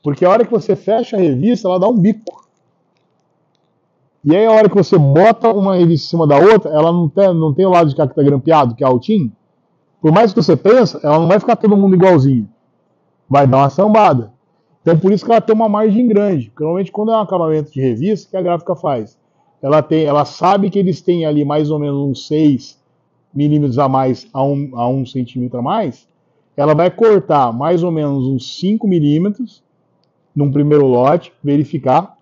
Speaker 2: Porque a hora que você fecha a revista, ela dá um bico. E aí a hora que você bota uma revista em cima da outra, ela não tem o lado de cá que está grampeado, que é altinho. Por mais que você pense, ela não vai ficar todo mundo igualzinho. Vai dar uma sambada. Então por isso que ela tem uma margem grande. Porque normalmente quando é um acabamento de revista, o que a gráfica faz? Ela sabe que eles têm ali mais ou menos uns 6 milímetros a mais a 1 centímetro a mais. Ela vai cortar mais ou menos uns 5 milímetros num primeiro lote, verificar,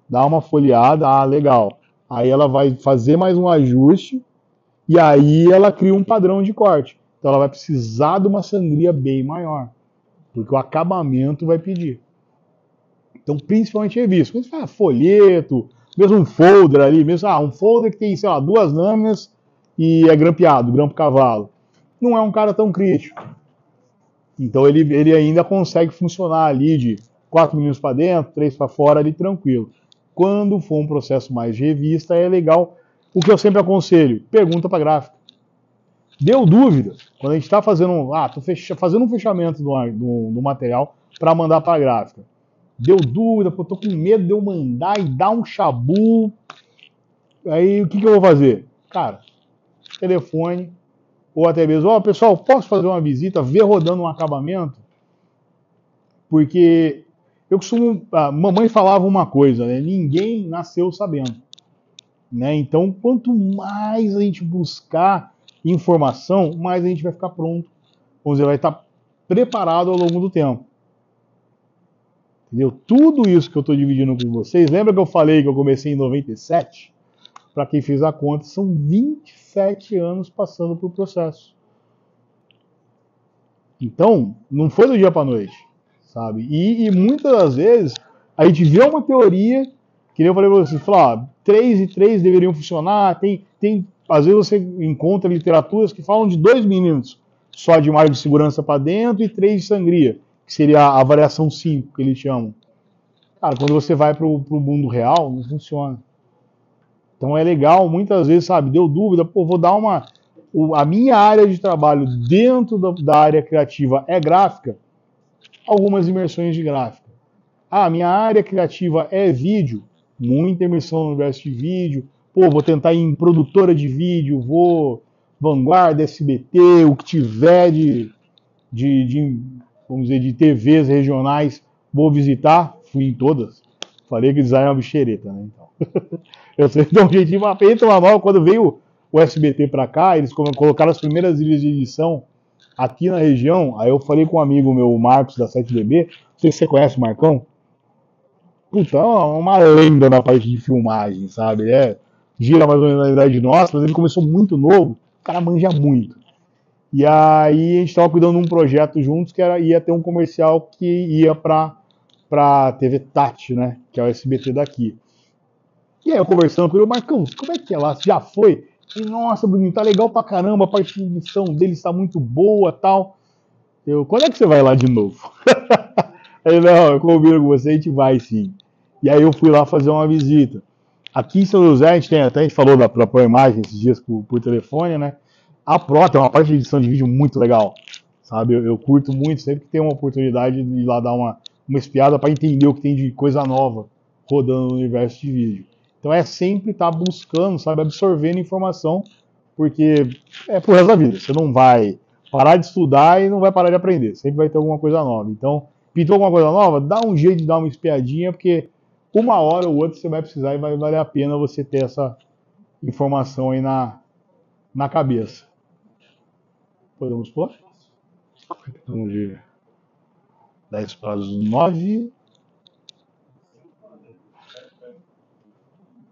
Speaker 2: dar uma folheada, legal. Aí ela vai fazer mais um ajuste e aí ela cria um padrão de corte. Então ela vai precisar de uma sangria bem maior, porque o acabamento vai pedir. Então, principalmente revista. Quando você fala folheto, mesmo um folder ali, mesmo um folder que tem, sei lá, 2 lâminas e é grampeado, grampo cavalo. Não é um cara tão crítico. Então ele ainda consegue funcionar ali de 4 milímetros para dentro, 3 para fora ali tranquilo. Quando for um processo mais de revista, é legal. O que eu sempre aconselho, pergunta para a gráfica. Deu dúvida, quando a gente está fazendo, fazendo um fechamento do material para mandar para a gráfica. Deu dúvida, tô com medo de eu mandar e dar um chabu. Aí o que eu vou fazer? Cara, telefone, ou até mesmo, pessoal, posso fazer uma visita, ver rodando um acabamento? Porque eu costumo, mamãe falava uma coisa, né? Ninguém nasceu sabendo. Né? Então, quanto mais a gente buscar informação, mais a gente vai ficar pronto. Vamos dizer, vai estar preparado ao longo do tempo. Entendeu? Tudo isso que eu estou dividindo com vocês, lembra que eu falei que eu comecei em 97? Para quem fez a conta, são 27 anos passando por processo. Então, não foi do dia para a noite, sabe? E muitas das vezes, a gente vê uma teoria, que nem eu falei para vocês, 3 e 3 deveriam funcionar, às vezes você encontra literaturas que falam de 2 milímetros só de margem de segurança para dentro e 3 de sangria, que seria a variação 5, que eles chamam. Cara, quando você vai para o mundo real, não funciona. Então é legal, muitas vezes, sabe, deu dúvida, vou dar a minha área de trabalho dentro da área criativa é gráfica, algumas imersões de gráfica. A minha área criativa é vídeo, muita imersão no universo de vídeo, vou tentar ir em produtora de vídeo, vou Vanguarda, SBT, o que tiver vamos dizer, de TVs regionais, vou visitar, fui em todas. Falei que design é uma bichereta, né? Então, eu sei que dá um jeitinho, mas entra uma nova, quando veio o SBT para cá, eles colocaram as primeiras ilhas de edição aqui na região, aí eu falei com um amigo meu, o Marcos, da 7DB, não sei se você conhece o Marcão, puta, é uma lenda na parte de filmagem, sabe? Gira mais ou menos na idade nossa, mas ele começou muito novo, o cara manja muito. E aí a gente estava cuidando de um projeto juntos que ia ter um comercial que ia para TV Tati, né? Que é o SBT daqui. E aí eu conversando com ele, Marcão, como é que é lá? Você já foi? E, nossa, Bruninho, tá legal pra caramba, a parte de edição dele está muito boa e tal. Quando é que você vai lá de novo? Ele, não, eu combino com você, a gente vai sim. E aí eu fui lá fazer uma visita. Aqui em São José, a gente falou da Pro Imagem esses dias por telefone, né? A Pro tem uma parte de edição de vídeo muito legal, sabe? Eu curto muito, sempre que tem uma oportunidade de ir lá dar uma espiada para entender o que tem de coisa nova rodando no universo de vídeo. Então é sempre estar buscando, sabe, absorvendo informação, porque é pro resto da vida. Você não vai parar de estudar e não vai parar de aprender. Sempre vai ter alguma coisa nova. Então, pintou alguma coisa nova? Dá um jeito de dar uma espiadinha, porque uma hora ou outra você vai precisar e vai valer a pena você ter essa informação aí na cabeça. Podemos pôr? Vamos ver. 10 para as 9.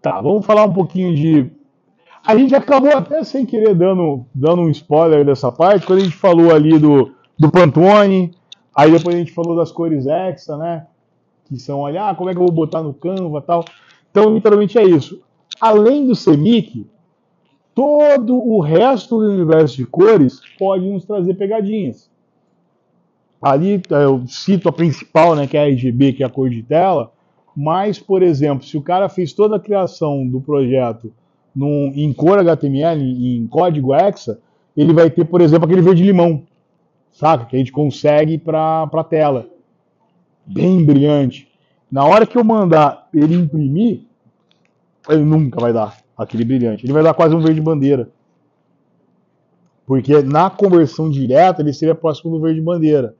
Speaker 2: Tá, vamos falar um pouquinho de... A gente acabou até sem querer dando um spoiler dessa parte, quando a gente falou ali do Pantone, aí depois a gente falou das cores Hexa, né? Que são, olha, como é que eu vou botar no Canva e tal. Então, literalmente é isso. Além do CMYK, todo o resto do universo de cores pode nos trazer pegadinhas. Ali eu cito a principal, né, que é a RGB, que é a cor de tela, mas, por exemplo, se o cara fez toda a criação do projeto em cor HTML, em código Hexa, ele vai ter, por exemplo, aquele verde-limão, saca? Que a gente consegue para a tela. Bem brilhante. Na hora que eu mandar ele imprimir, ele nunca vai dar aquele brilhante. Ele vai dar quase um verde bandeira. Porque na conversão direta ele seria próximo do verde bandeira.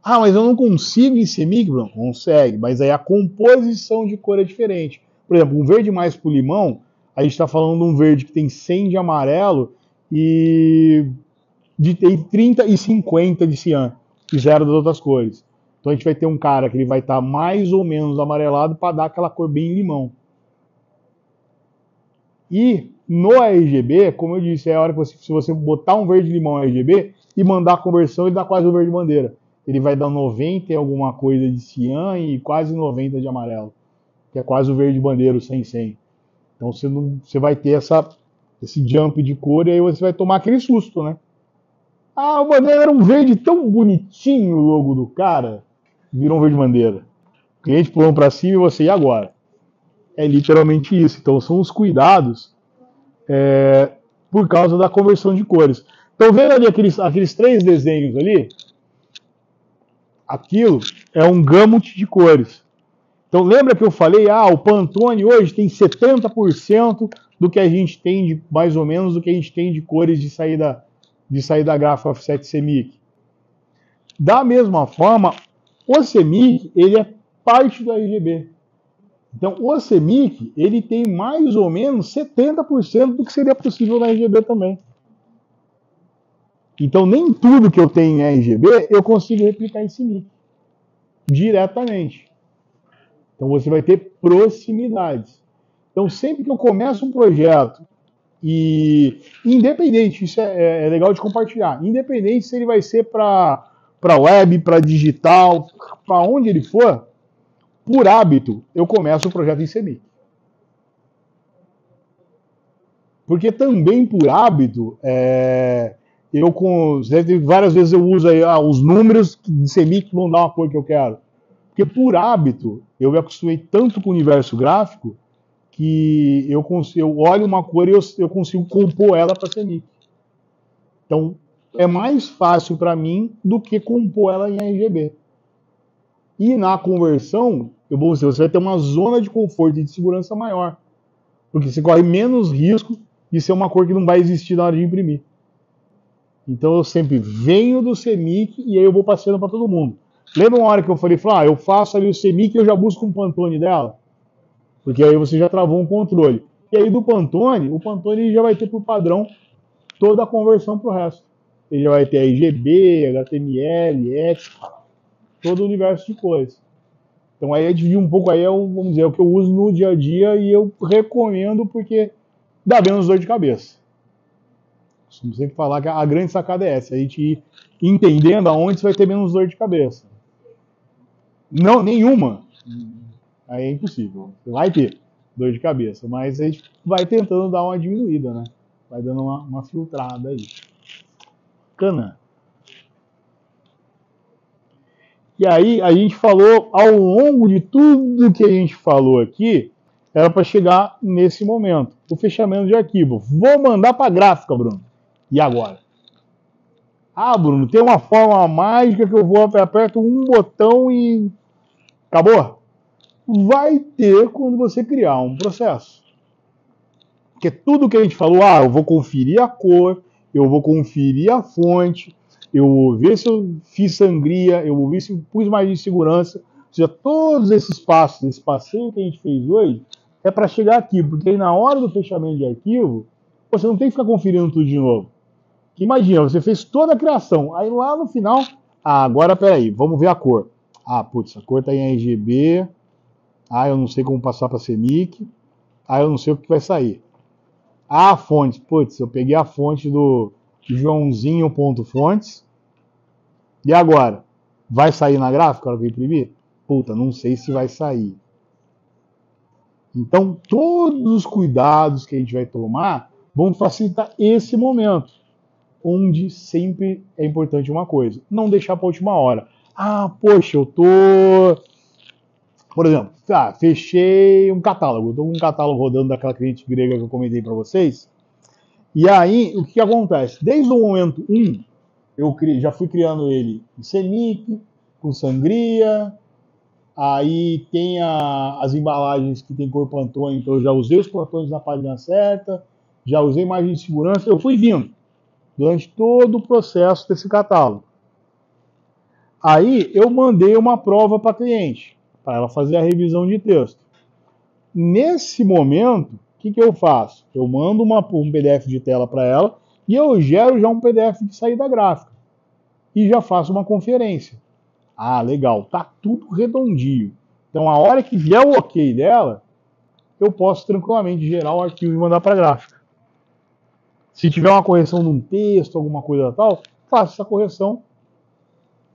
Speaker 2: Ah, mas eu não consigo em CMYK, Bruno? Consegue, mas aí a composição de cor é diferente. Por exemplo, um verde mais pro limão, a gente está falando de um verde que tem 100 de amarelo e tem 30 e 50 de cian, e 0 das outras cores. Então a gente vai ter um cara que ele vai estar mais ou menos amarelado para dar aquela cor bem limão. E no RGB, como eu disse, é a hora que se você botar um verde limão RGB e mandar a conversão, ele dá quase o verde bandeira. Ele vai dar 90 e alguma coisa de cian e quase 90 de amarelo, que é quase o verde bandeira, o 100-100. Então você vai ter esse jump de cor e aí você vai tomar aquele susto, né? Ah, o bandeira era um verde tão bonitinho, o logo do cara, virou um verde bandeira. O cliente pulou para cima e você, e agora? É literalmente isso. Então são os cuidados por causa da conversão de cores. Então vendo ali aqueles 3 desenhos ali, aquilo é um gamut de cores. Então lembra que eu falei, o Pantone hoje tem 70% do que a gente tem mais ou menos do que a gente tem de cores de saída gráfica offset CMYK. Da mesma forma, o CMYK ele é parte do RGB. Então o CMYK ele tem mais ou menos 70% do que seria possível na RGB também. Então nem tudo que eu tenho em RGB eu consigo replicar em CMYK diretamente. Então você vai ter proximidades. Então sempre que eu começo um projeto, e independente, isso é legal de compartilhar, independente se ele vai ser para web, para digital, para onde ele for, por hábito eu começo o projeto em CMYK. Porque também por hábito, várias vezes eu uso aí, os números de CMYK que vão dar uma cor que eu quero. Porque por hábito, eu me acostumei tanto com o universo gráfico que eu olho uma cor e eu consigo compor ela para CMYK. Então, é mais fácil para mim do que compor ela em RGB. E na conversão, você vai ter uma zona de conforto e de segurança maior. Porque você corre menos risco de ser uma cor que não vai existir na hora de imprimir. Então eu sempre venho do CMYK e aí eu vou passando para todo mundo. Lembra uma hora que eu falei, eu faço ali o CMYK e eu já busco um Pantone dela? Porque aí você já travou um controle. E aí do Pantone, o Pantone já vai ter por padrão toda a conversão para o resto. Ele já vai ter RGB, HTML, Hexa, todo o universo de cores. Então aí é dividir um pouco, vamos dizer, o que eu uso no dia a dia e eu recomendo porque dá menos dor de cabeça. Costumo sempre falar que a grande sacada é essa, a gente ir entendendo aonde você vai ter menos dor de cabeça. Não, nenhuma. Aí é impossível. Você vai ter dor de cabeça, mas a gente vai tentando dar uma diminuída, né? Vai dando uma filtrada aí. Bacana. E aí a gente falou, ao longo de tudo que a gente falou aqui, era para chegar nesse momento, o fechamento de arquivo. Vou mandar para a gráfica, Bruno. E agora? Bruno, tem uma forma mágica que eu vou aperto um botão e Acabou? Vai ter quando você criar um processo. Porque tudo que a gente falou, eu vou conferir a cor, eu vou conferir a fonte, eu vou ver se eu fiz sangria, eu vou ver se eu pus mais de segurança. Ou seja, todos esses passos, esse passeio que a gente fez hoje, é para chegar aqui, porque aí na hora do fechamento de arquivo, você não tem que ficar conferindo tudo de novo. Porque imagina, você fez toda a criação, aí lá no final, agora peraí, vamos ver a cor. Putz, a cor está em RGB, eu não sei como passar para CMYK, eu não sei o que vai sair. A fonte, putz, eu peguei a fonte do Joãozinho.fontes, e agora? Vai sair na gráfica na hora que eu imprimir? Puta, não sei se vai sair. Então, todos os cuidados que a gente vai tomar vão facilitar esse momento, onde sempre é importante uma coisa, não deixar para a última hora. Poxa, eu tô... Por exemplo, fechei um catálogo, estou com um catálogo rodando daquela cliente grega que eu comentei para vocês, e aí, o que acontece? Desde o momento 1, eu já fui criando ele em CMYK, com sangria, aí tem as embalagens que tem cor Pantone, então eu já usei os Pantones na página certa, já usei imagem de segurança, eu fui vindo durante todo o processo desse catálogo. Aí eu mandei uma prova para a cliente, para ela fazer a revisão de texto. Nesse momento, o que eu faço? Eu mando um PDF de tela para ela e eu gero já um PDF de saída gráfica. E já faço uma conferência. Legal, tá tudo redondinho. Então, a hora que vier o ok dela, eu posso tranquilamente gerar o arquivo e mandar para a gráfica. Se tiver uma correção num texto, alguma coisa tal, faço essa correção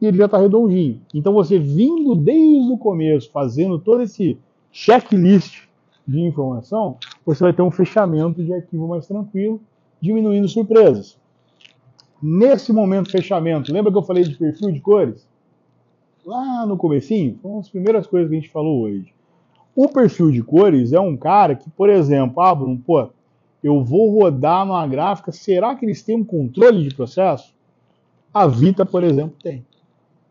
Speaker 2: e ele já está redondinho. Então, você vindo desde o começo, fazendo todo esse checklist de informação, você vai ter um fechamento de arquivo mais tranquilo, diminuindo surpresas. Nesse momento de fechamento, lembra que eu falei de perfil de cores? Lá no comecinho, foram as primeiras coisas que a gente falou hoje. O perfil de cores é um cara que, por exemplo, Bruno, eu vou rodar numa gráfica, será que eles têm um controle de processo? A Vita, por exemplo, tem.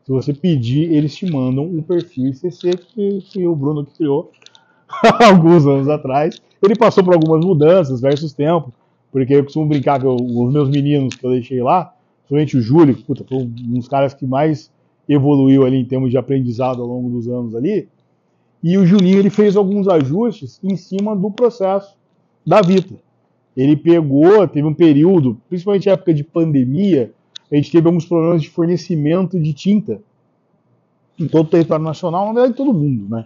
Speaker 2: Se você pedir, eles te mandam um perfil ICC que o Bruno criou alguns anos atrás. Ele passou por algumas mudanças, versus tempo, porque eu costumo brincar que os meus meninos que eu deixei lá, principalmente o Júlio, foi um dos caras que mais evoluiu ali em termos de aprendizado ao longo dos anos ali, e o Juninho ele fez alguns ajustes em cima do processo da Vita. Ele teve um período, principalmente na época de pandemia, a gente teve alguns problemas de fornecimento de tinta em todo o território nacional, na verdade em todo mundo, né?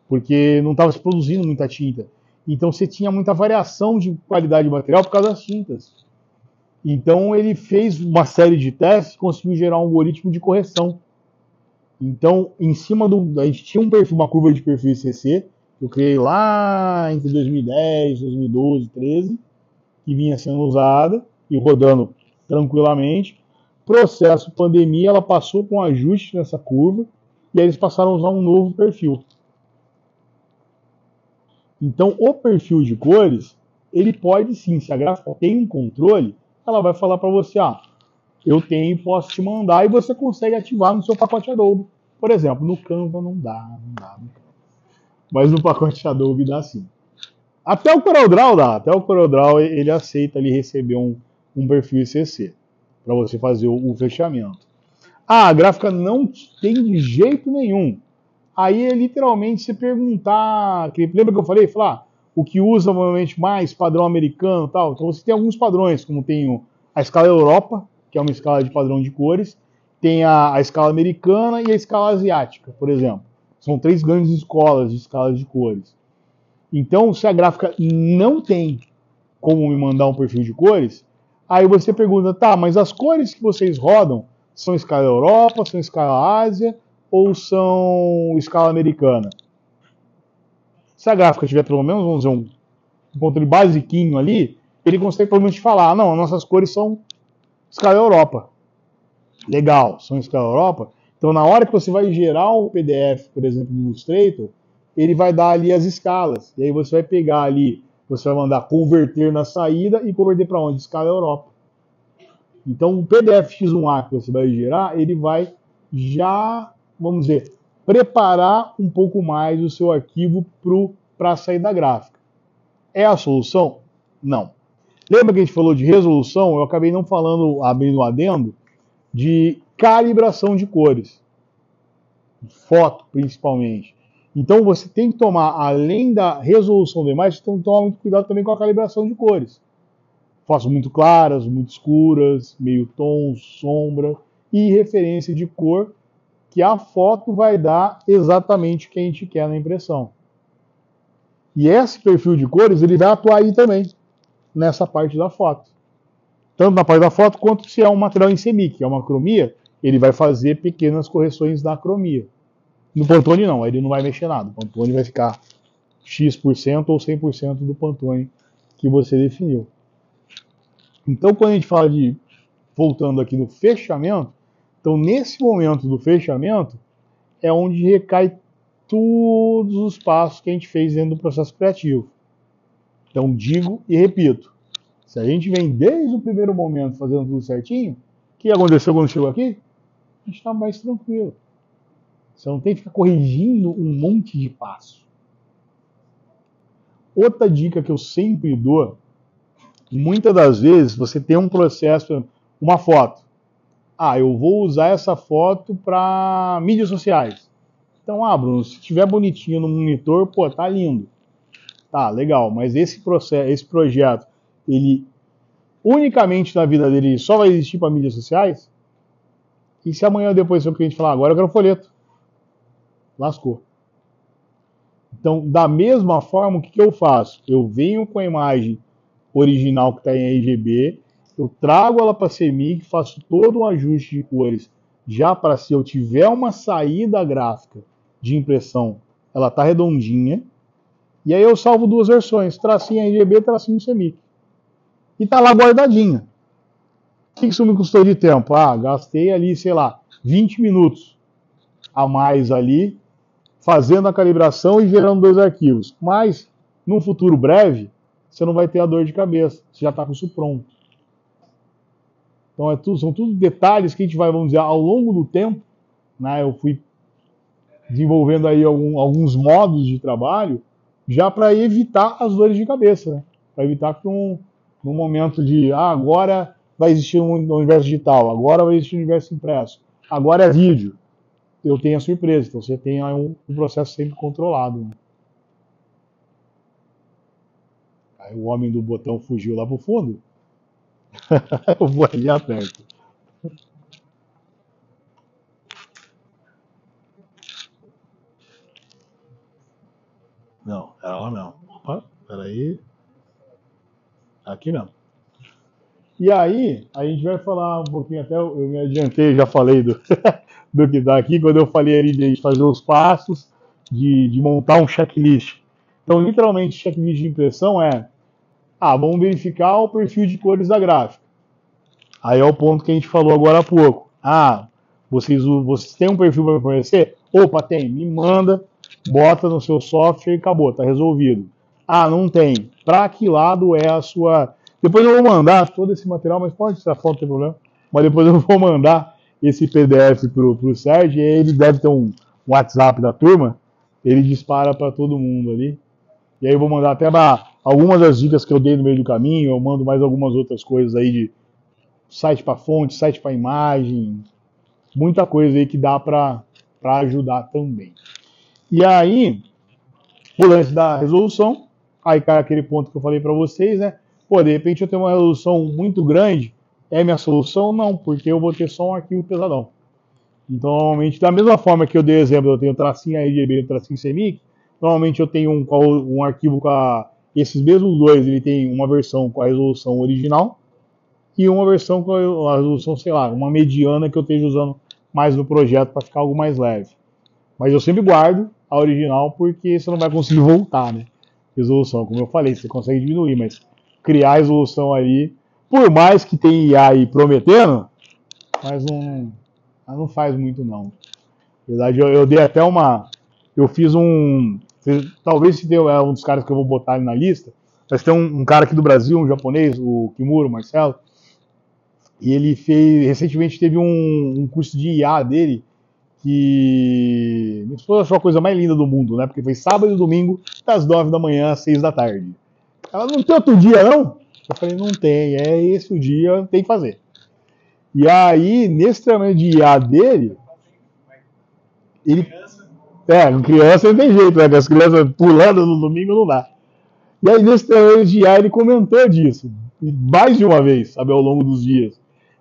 Speaker 2: Porque não estava se produzindo muita tinta. Então você tinha muita variação de qualidade de material por causa das tintas. Então ele fez uma série de testes e conseguiu gerar um algoritmo de correção. Então, em cima a gente tinha uma curva de perfil ICC, que eu criei lá entre 2010, 2012, 2013, que vinha sendo usada e rodando tranquilamente. Processo pandemia, ela passou com um ajuste nessa curva, e aí eles passaram a usar um novo perfil. Então, o perfil de cores, ele pode sim, se a gráfica tem um controle, ela vai falar para você, eu tenho e posso te mandar, e você consegue ativar no seu pacote Adobe. Por exemplo, no Canva não dá. Mas no pacote Adobe dá sim. Até o CorelDRAW dá, até o CorelDRAW ele aceita ali receber um perfil ICC, para você fazer o fechamento. A gráfica não tem de jeito nenhum. Aí é literalmente se perguntar, lembra que eu falei? O que usa normalmente mais, padrão americano e tal. Então você tem alguns padrões, como tem a escala Europa, que é uma escala de padrão de cores, tem a escala americana e a escala asiática, por exemplo. São 3 grandes escolas de escalas de cores. Então, se a gráfica não tem como me mandar um perfil de cores, aí você pergunta, mas as cores que vocês rodam são escala Europa, são escala Ásia ou são escala americana? Se a gráfica tiver pelo menos, vamos dizer, um controle basiquinho ali, ele consegue pelo menos te falar, não, as nossas cores são escala Europa. Legal, são escala Europa. Então, na hora que você vai gerar um PDF, por exemplo, no Illustrator, ele vai dar ali as escalas. E aí você vai pegar ali, você vai mandar converter na saída e converter para onde? Escala Europa. Então, o PDF X1A que você vai gerar, ele vai já, vamos dizer, preparar um pouco mais o seu arquivo para a saída gráfica. É a solução? Não. Lembra que a gente falou de resolução? Eu acabei não falando, abrindo um adendo, de calibração de cores. Foto, principalmente. Então você tem que tomar, além da resolução da imagem, você tem que tomar muito cuidado também com a calibração de cores. Fotos muito claras, muito escuras, meio tom, sombra e referência de cor, que a foto vai dar exatamente o que a gente quer na impressão. E esse perfil de cores, ele vai atuar aí também, nessa parte da foto. Tanto na parte da foto, quanto se é um material em semi, que é uma cromia, ele vai fazer pequenas correções na cromia. No Pantone não, ele não vai mexer nada. O Pantone vai ficar X% ou 100% do Pantone que você definiu. Então, quando a gente fala de, voltando aqui no fechamento, então nesse momento do fechamento, é onde recai todos os passos que a gente fez dentro do processo criativo. Então, digo e repito, se a gente vem desde o primeiro momento fazendo tudo certinho, o que aconteceu quando chegou aqui? A gente está mais tranquilo. Você não tem que ficar corrigindo um monte de passo. Outra dica que eu sempre dou, muitas das vezes você tem um processo, uma foto. Eu vou usar essa foto para mídias sociais. Então, Bruno, se tiver bonitinho no monitor, pô, tá lindo. Tá, legal, mas esse projeto, ele unicamente na vida dele só vai existir para mídias sociais? E se amanhã depois o cliente falar, agora eu quero folheto? Lascou. Então, da mesma forma, o que eu faço? Eu venho com a imagem original que está em RGB, eu trago ela para a CMYK, faço todo um ajuste de cores, já para se eu tiver uma saída gráfica de impressão, ela está redondinha, e aí eu salvo duas versões, tracinho RGB, tracinho CMYK. E está lá guardadinha. O que isso me custou de tempo? Gastei ali, sei lá, 20 minutos a mais ali, fazendo a calibração e gerando dois arquivos. Mas, num futuro breve, você não vai ter a dor de cabeça. Você já está com isso pronto. Então, são tudo detalhes que a gente vai, vamos dizer, ao longo do tempo, né, eu fui desenvolvendo aí alguns modos de trabalho, já para evitar as dores de cabeça, né? Para evitar que num momento de, agora vai existir um universo digital, agora vai existir um universo impresso, agora é vídeo. Eu tenho a surpresa, então você tem um processo sempre controlado. Né? Aí o homem do botão fugiu lá pro fundo. Eu vou ali aperto. Não, era lá não. Opa, peraí. Aqui não. E aí, a gente vai falar um pouquinho, até eu me adiantei, já falei do que está aqui, quando eu falei ali de a gente fazer os passos, de montar um checklist. Então, literalmente, checklist de impressão é, vamos verificar o perfil de cores da gráfica. Aí é o ponto que a gente falou agora há pouco. Vocês têm um perfil para me fornecer? Opa, tem, me manda, bota no seu software e acabou, tá resolvido. Não tem. Para que lado é a sua... Depois eu vou mandar todo esse material, mas pode ser a foto, não tem problema. Mas depois eu vou mandar esse PDF pro Sérgio, e ele deve ter um WhatsApp da turma, ele dispara para todo mundo ali. E aí eu vou mandar até algumas das dicas que eu dei no meio do caminho, eu mando mais algumas outras coisas aí de site para fonte, site para imagem, muita coisa aí que dá para ajudar também. E aí, o lance da resolução, aí cai aquele ponto que eu falei para vocês, né? Pô, de repente eu tenho uma resolução muito grande, é minha solução? Não, porque eu vou ter só um arquivo pesadão. Então, normalmente, da mesma forma que eu dei exemplo, eu tenho tracinho RGB e tracinho CMYK, normalmente eu tenho um arquivo com esses mesmos dois, ele tem uma versão com a resolução original e uma versão com a resolução, sei lá, uma mediana que eu esteja usando mais no projeto para ficar algo mais leve. Mas eu sempre guardo a original porque você não vai conseguir voltar, né? Resolução, como eu falei, você consegue diminuir, mas criar a resolução ali, por mais que tenha IA aí prometendo, mas não faz muito não. Na verdade, eu dei até eu fiz talvez se deu um dos caras que eu vou botar ali na lista, mas tem um cara aqui do Brasil, um japonês, o Kimuro, Marcelo, e ele recentemente teve um curso de IA dele, que minha esposa achou a coisa mais linda do mundo, né? Porque foi sábado e domingo, das 9 da manhã às 6 da tarde. Ela, não tem outro dia, não? Eu falei, não tem, é esse o dia, tem que fazer. E aí, nesse treinamento de IA dele, ele... com criança não tem jeito, né? As crianças pulando no domingo não dá. E aí, nesse treinamento de IA, ele comentou disso, mais de uma vez, sabe, ao longo dos dias,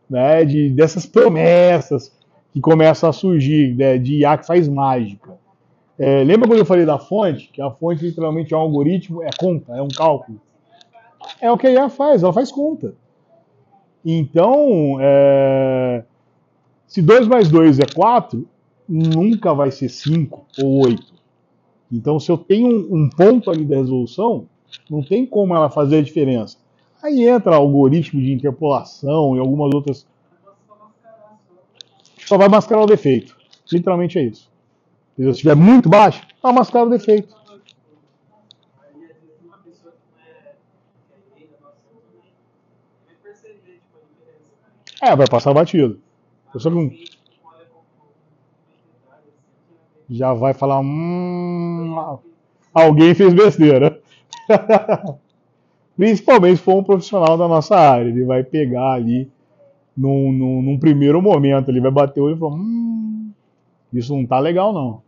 Speaker 2: né? Dessas promessas que começam a surgir, né, de IA que faz mágica. Lembra quando eu falei da fonte? Que a fonte literalmente é um algoritmo, é conta, é um cálculo. É o que a IA faz, ela faz conta. Então, se 2 mais 2 é 4, nunca vai ser 5 ou 8. Então, se eu tenho um ponto ali da resolução, não tem como ela fazer a diferença. Aí entra algoritmo de interpolação e algumas outras. Só vai mascarar o defeito. Literalmente é isso. Se estiver muito baixo, vai mascarar o defeito.
Speaker 4: Aí, às vezes, uma pessoa que não é leiga, nossa, também vai perceber, tipo, a diferença.
Speaker 2: Vai passar batido. A pessoa que não-
Speaker 4: Olha como detalhe, assim,
Speaker 2: já vai falar, alguém fez besteira. Principalmente se for um profissional da nossa área. Ele vai pegar ali, num primeiro momento, ele vai bater o olho e falar, isso não tá legal não.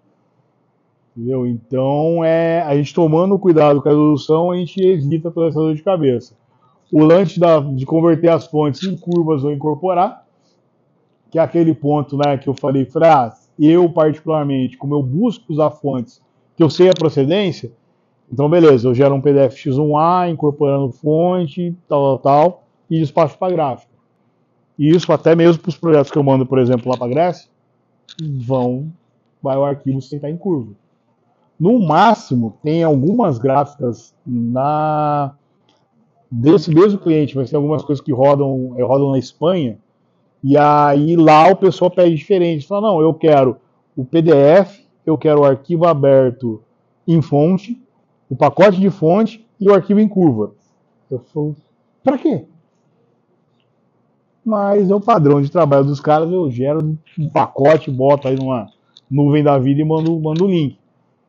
Speaker 2: Entendeu? Então, a gente tomando cuidado com a resolução, a gente evita toda essa dor de cabeça. O lance de converter as fontes em curvas ou incorporar, que é aquele ponto, né, que eu falei, eu particularmente, como eu busco usar fontes que eu sei a procedência, então beleza, eu gero um PDF X1A, incorporando fonte, tal, e despacho para gráfica. E isso até mesmo para os projetos que eu mando, por exemplo, lá para a Grécia, vai o arquivo sem estar em curva. No máximo, tem algumas gráficas desse mesmo cliente, mas tem algumas coisas que rodam na Espanha, e aí lá o pessoal pede diferente. Fala, não, eu quero o PDF, eu quero o arquivo aberto em fonte, o pacote de fonte e o arquivo em curva. Eu falo, para quê? Mas é o padrão de trabalho dos caras, eu gero um pacote, boto aí numa nuvem da vida e mando o link.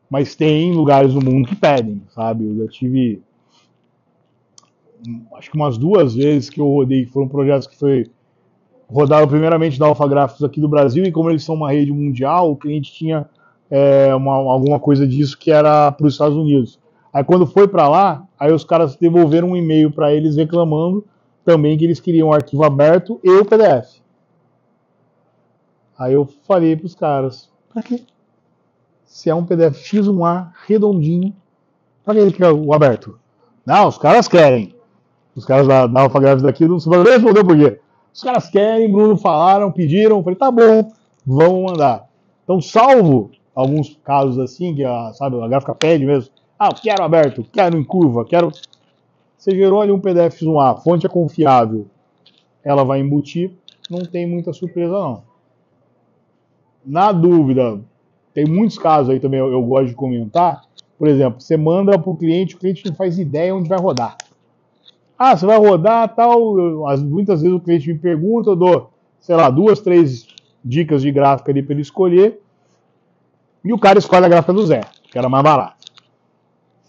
Speaker 2: Mas tem lugares do mundo que pedem, sabe? Eu já tive, acho que umas 2 vezes que eu rodei, foram projetos que rodaram primeiramente da Alpha Graphics aqui do Brasil, e como eles são uma rede mundial, o cliente tinha alguma coisa disso que era para os Estados Unidos. Aí quando foi para lá, aí os caras devolveram um e-mail para eles reclamando também que eles queriam o arquivo aberto e o PDF. Aí eu falei para os caras, para quê? Se é um PDF X1A redondinho, para que ele quer o aberto? Não, os caras querem. Os caras da Alpha Graphics daqui não respondeu por quê. Os caras querem, Bruno falaram, pediram, falei, tá bom, vamos mandar. Então, salvo alguns casos assim, que a gráfica pede mesmo, eu quero aberto, quero em curva, quero... Você gerou ali um PDF X1A, fonte é confiável, ela vai embutir, não tem muita surpresa não. Na dúvida, tem muitos casos aí também eu gosto de comentar, por exemplo, você manda para o cliente não faz ideia onde vai rodar. Você vai rodar tal. Muitas vezes o cliente me pergunta, eu dou, 2, 3 dicas de gráfica ali para ele escolher. E o cara escolhe a gráfica do Zé, que era mais barata.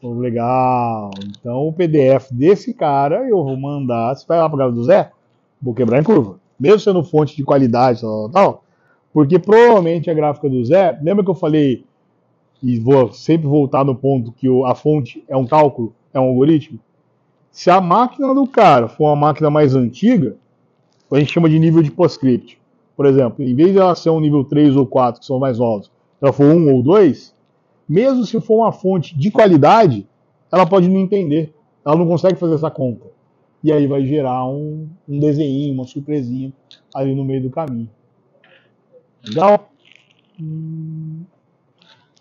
Speaker 2: Legal. Então o PDF desse cara eu vou mandar. Se vai lá para a gráfica do Zé, vou quebrar em curva. Mesmo sendo fonte de qualidade, tal. Porque provavelmente a gráfica do Zé, lembra que eu falei, e vou sempre voltar no ponto que a fonte é um cálculo, é um algoritmo? Se a máquina do cara for uma máquina mais antiga, a gente chama de nível de PostScript. Por exemplo, em vez de ela ser um nível 3 ou 4, que são mais novos, ela for 1 ou 2, mesmo se for uma fonte de qualidade, ela pode não entender. Ela não consegue fazer essa conta. E aí vai gerar um desenho, uma surpresinha ali no meio do caminho. Legal?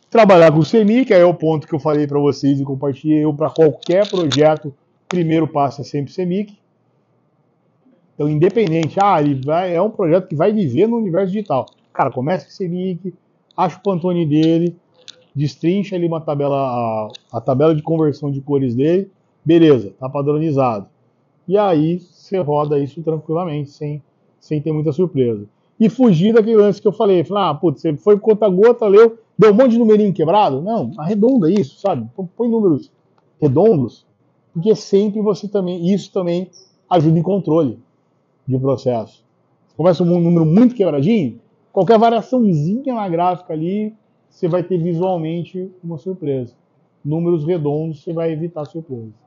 Speaker 2: Trabalhar com o CMYK, é o ponto que eu falei para vocês e compartilhei. Para qualquer projeto, o primeiro passo é sempre CMYK. Então, independente, é um projeto que vai viver no universo digital. Cara, começa com CMYK, acha o Pantone dele, destrincha ali uma tabela, a tabela de conversão de cores dele, beleza, está padronizado. E aí você roda isso tranquilamente, sem ter muita surpresa. e fugir daquele lance que eu falei. Falar, putz, você foi conta gota, leu, deu um monte de numerinho quebrado. Não, arredonda isso, sabe? Põe números redondos, porque sempre isso também ajuda em controle de processo. Você começa um número muito quebradinho, qualquer variaçãozinha na gráfica ali, você vai ter visualmente uma surpresa. Números redondos, você vai evitar surpresa.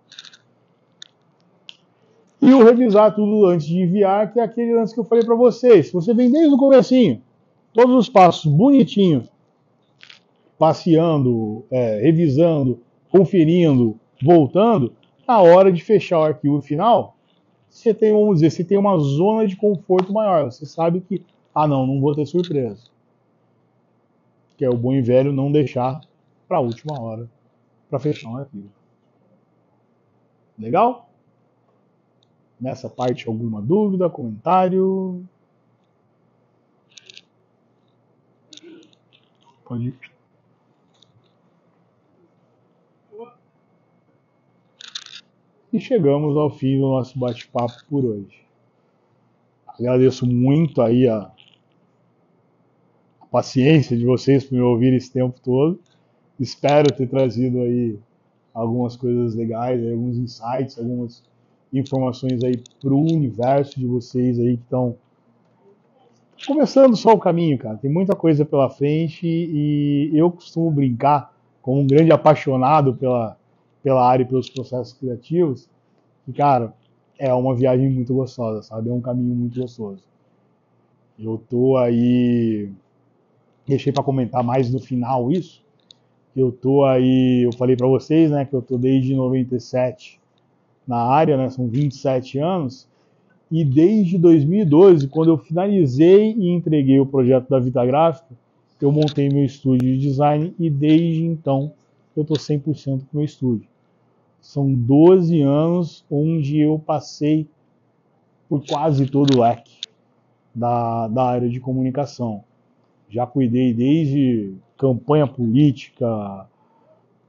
Speaker 2: E o revisar tudo antes de enviar, que é aquele lance que eu falei para vocês. Se você vem desde o comecinho, todos os passos bonitinhos, passeando, revisando, conferindo, voltando, na hora de fechar o arquivo final, você tem, vamos dizer, você tem uma zona de conforto maior. Você sabe que, não vou ter surpresa. Que é o bom e velho não deixar para a última hora para fechar um arquivo. Legal? Nessa parte, alguma dúvida, comentário? Pode ir. E chegamos ao fim do nosso bate-papo por hoje. Agradeço muito aí a paciência de vocês por me ouvir esse tempo todo. Espero ter trazido aí algumas coisas legais, aí, alguns insights, algumas informações aí para o universo de vocês aí que estão começando só o caminho, cara. Tem muita coisa pela frente e eu costumo brincar como um grande apaixonado pela área e pelos processos criativos, que, cara, é uma viagem muito gostosa, sabe? É um caminho muito gostoso. Eu tô aí, deixei para comentar mais no final isso. Eu tô aí, eu falei para vocês, né, que eu tô desde 97 na área, né, são 27 anos, e desde 2012, quando eu finalizei e entreguei o projeto da Vita Gráfica, eu montei meu estúdio de design e desde então eu tô 100% com o meu estúdio. São 12 anos onde eu passei por quase todo o leque da área de comunicação. Já cuidei desde campanha política,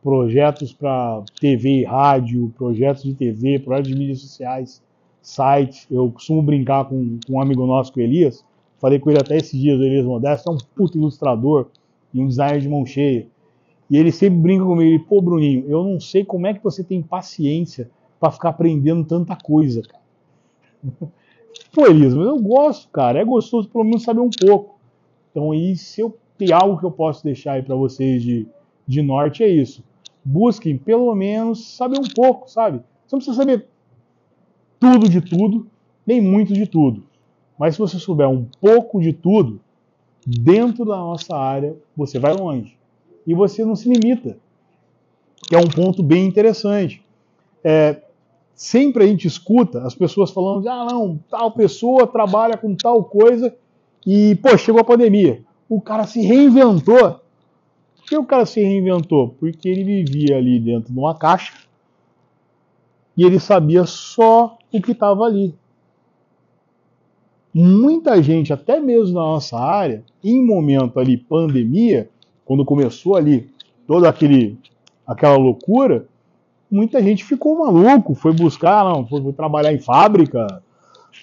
Speaker 2: projetos para TV e rádio, projetos de TV, projetos de mídias sociais, sites. Eu costumo brincar com um amigo nosso, com o Elias. Falei com ele até esses dias, o Elias Modesto, é um puto ilustrador e um designer de mão cheia. E ele sempre brinca comigo, ele, pô, Bruninho, eu não sei como é que você tem paciência para ficar aprendendo tanta coisa, cara. Pô, Elias, mas eu gosto, cara, é gostoso pelo menos saber um pouco. Então, aí, se eu ter algo que eu posso deixar aí para vocês de norte, é isso. Busquem, pelo menos, saber um pouco, sabe? Você não precisa saber tudo de tudo, nem muito de tudo. Mas se você souber um pouco de tudo, dentro da nossa área, você vai longe. E você não se limita, que é um ponto bem interessante. Sempre a gente escuta as pessoas falando, não, tal pessoa trabalha com tal coisa e, pô, chegou a pandemia. O cara se reinventou. Por que o cara se reinventou? Porque ele vivia ali dentro de uma caixa e ele sabia só o que estava ali. Muita gente, até mesmo na nossa área, em momento ali, pandemia, quando começou ali toda aquela loucura, muita gente ficou maluco, foi buscar, foi trabalhar em fábrica,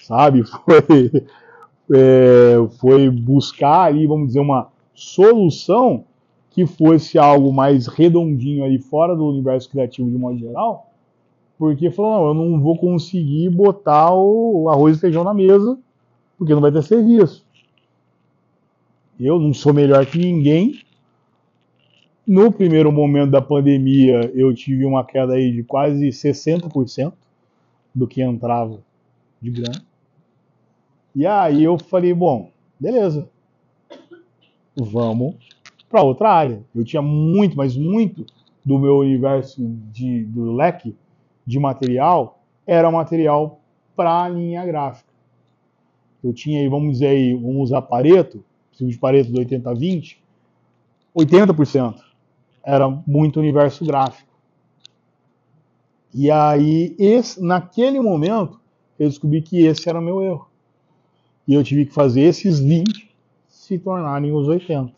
Speaker 2: sabe? Foi buscar ali, vamos dizer, uma solução que fosse algo mais redondinho ali fora do universo criativo de modo geral, porque falou, eu não vou conseguir botar o arroz e feijão na mesa, porque não vai ter serviço. Eu não sou melhor que ninguém. No primeiro momento da pandemia, eu tive uma queda aí de quase 60% do que entrava de grana. E aí eu falei, bom, beleza, vamos para outra área. Eu tinha muito, mas muito do meu universo do leque de material, era material para linha gráfica. Eu tinha aí, vamos dizer aí, vamos usar Pareto, preciso de Pareto do 80-20, 80% era muito universo gráfico. E aí, naquele momento, eu descobri que esse era o meu erro. E eu tive que fazer esses 20 se tornarem os 80.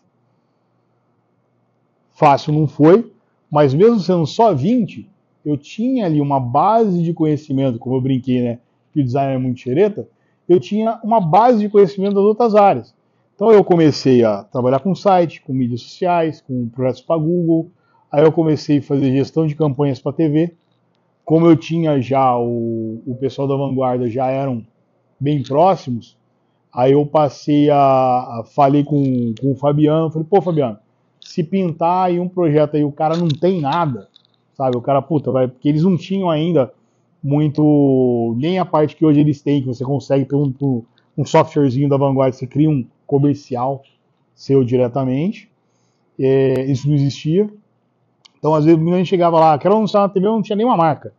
Speaker 2: Fácil não foi, mas mesmo sendo só 20, eu tinha ali uma base de conhecimento, como eu brinquei, né? Que o design é muito xereta, eu tinha uma base de conhecimento das outras áreas. Então eu comecei a trabalhar com site, com mídias sociais, com projetos para Google. Aí eu comecei a fazer gestão de campanhas para TV. Como eu tinha já o pessoal da Vanguarda já eram bem próximos, aí eu passei falei com o Fabiano, falei, pô, Fabiano, se pintar aí um projeto aí, o cara não tem nada, sabe? O cara, puta, vai, porque eles não tinham ainda muito, nem a parte que hoje eles têm, que você consegue ter um softwarezinho da Vanguarda, você cria um comercial seu diretamente, isso não existia. Então, às vezes, a gente chegava lá, quero anunciar na TV, não tinha nenhuma marca.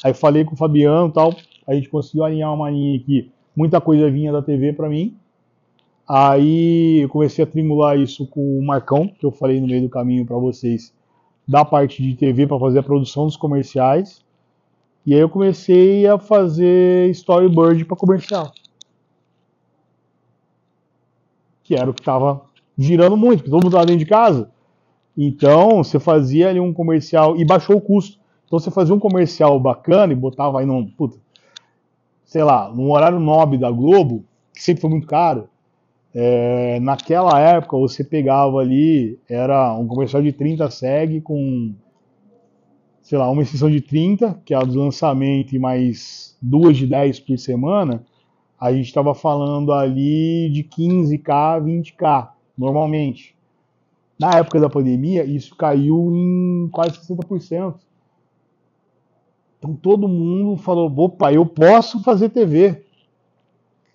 Speaker 2: Aí falei com o Fabiano e tal, a gente conseguiu alinhar uma linha que muita coisa vinha da TV para mim. Aí eu comecei a triangular isso com o Marcão, que eu falei no meio do caminho para vocês, da parte de TV para fazer a produção dos comerciais. E aí eu comecei a fazer storyboard para comercial. Que era o que estava girando muito, porque todo mundo estava dentro de casa. Então, você fazia ali um comercial e baixou o custo. Então, você fazia um comercial bacana e botava aí num horário nobre da Globo, que sempre foi muito caro. Naquela época, você pegava ali, era um comercial de 30 seg com, uma extensão de 30, que é a do lançamento, e mais 2 de 10 por semana. A gente estava falando ali de 15K, 20K, normalmente. Na época da pandemia, isso caiu em quase 60%. Então todo mundo falou, opa, eu posso fazer TV.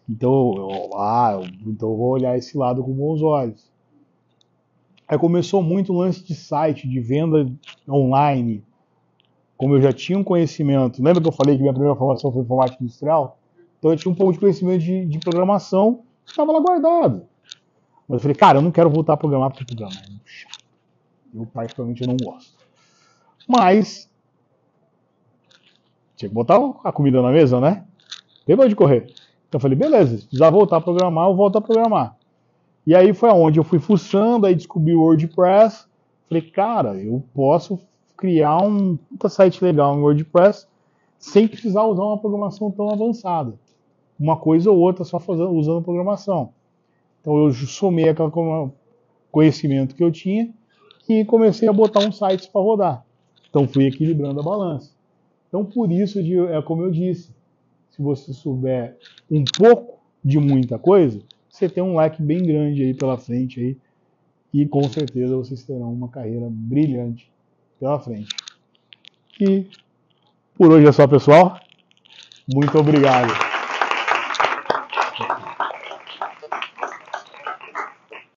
Speaker 2: Então eu vou olhar esse lado com bons olhos. Aí começou muito o lance de site, de venda online. Como eu já tinha um conhecimento, lembra que eu falei que minha primeira formação foi informática industrial? Então eu tinha um pouco de conhecimento de programação, que estava lá guardado. Mas eu falei, cara, eu não quero voltar a programar, porque programar é muito chato. Eu particularmente não gosto. Mas tinha que botar a comida na mesa, né? Tem pra onde correr. Então eu falei, beleza, se precisar voltar a programar, eu volto a programar. E aí foi aonde eu fui fuçando, aí descobri o WordPress. Falei, cara, eu posso criar um site legal em WordPress sem precisar usar uma programação tão avançada. Uma coisa ou outra só usando programação. Então eu somei aquele conhecimento que eu tinha e comecei a botar uns sites para rodar. Então fui equilibrando a balança. Então por isso, é como eu disse, se você souber um pouco de muita coisa, você tem um leque bem grande aí pela frente aí, e com certeza vocês terão uma carreira brilhante pela frente. E por hoje é só, pessoal. Muito obrigado.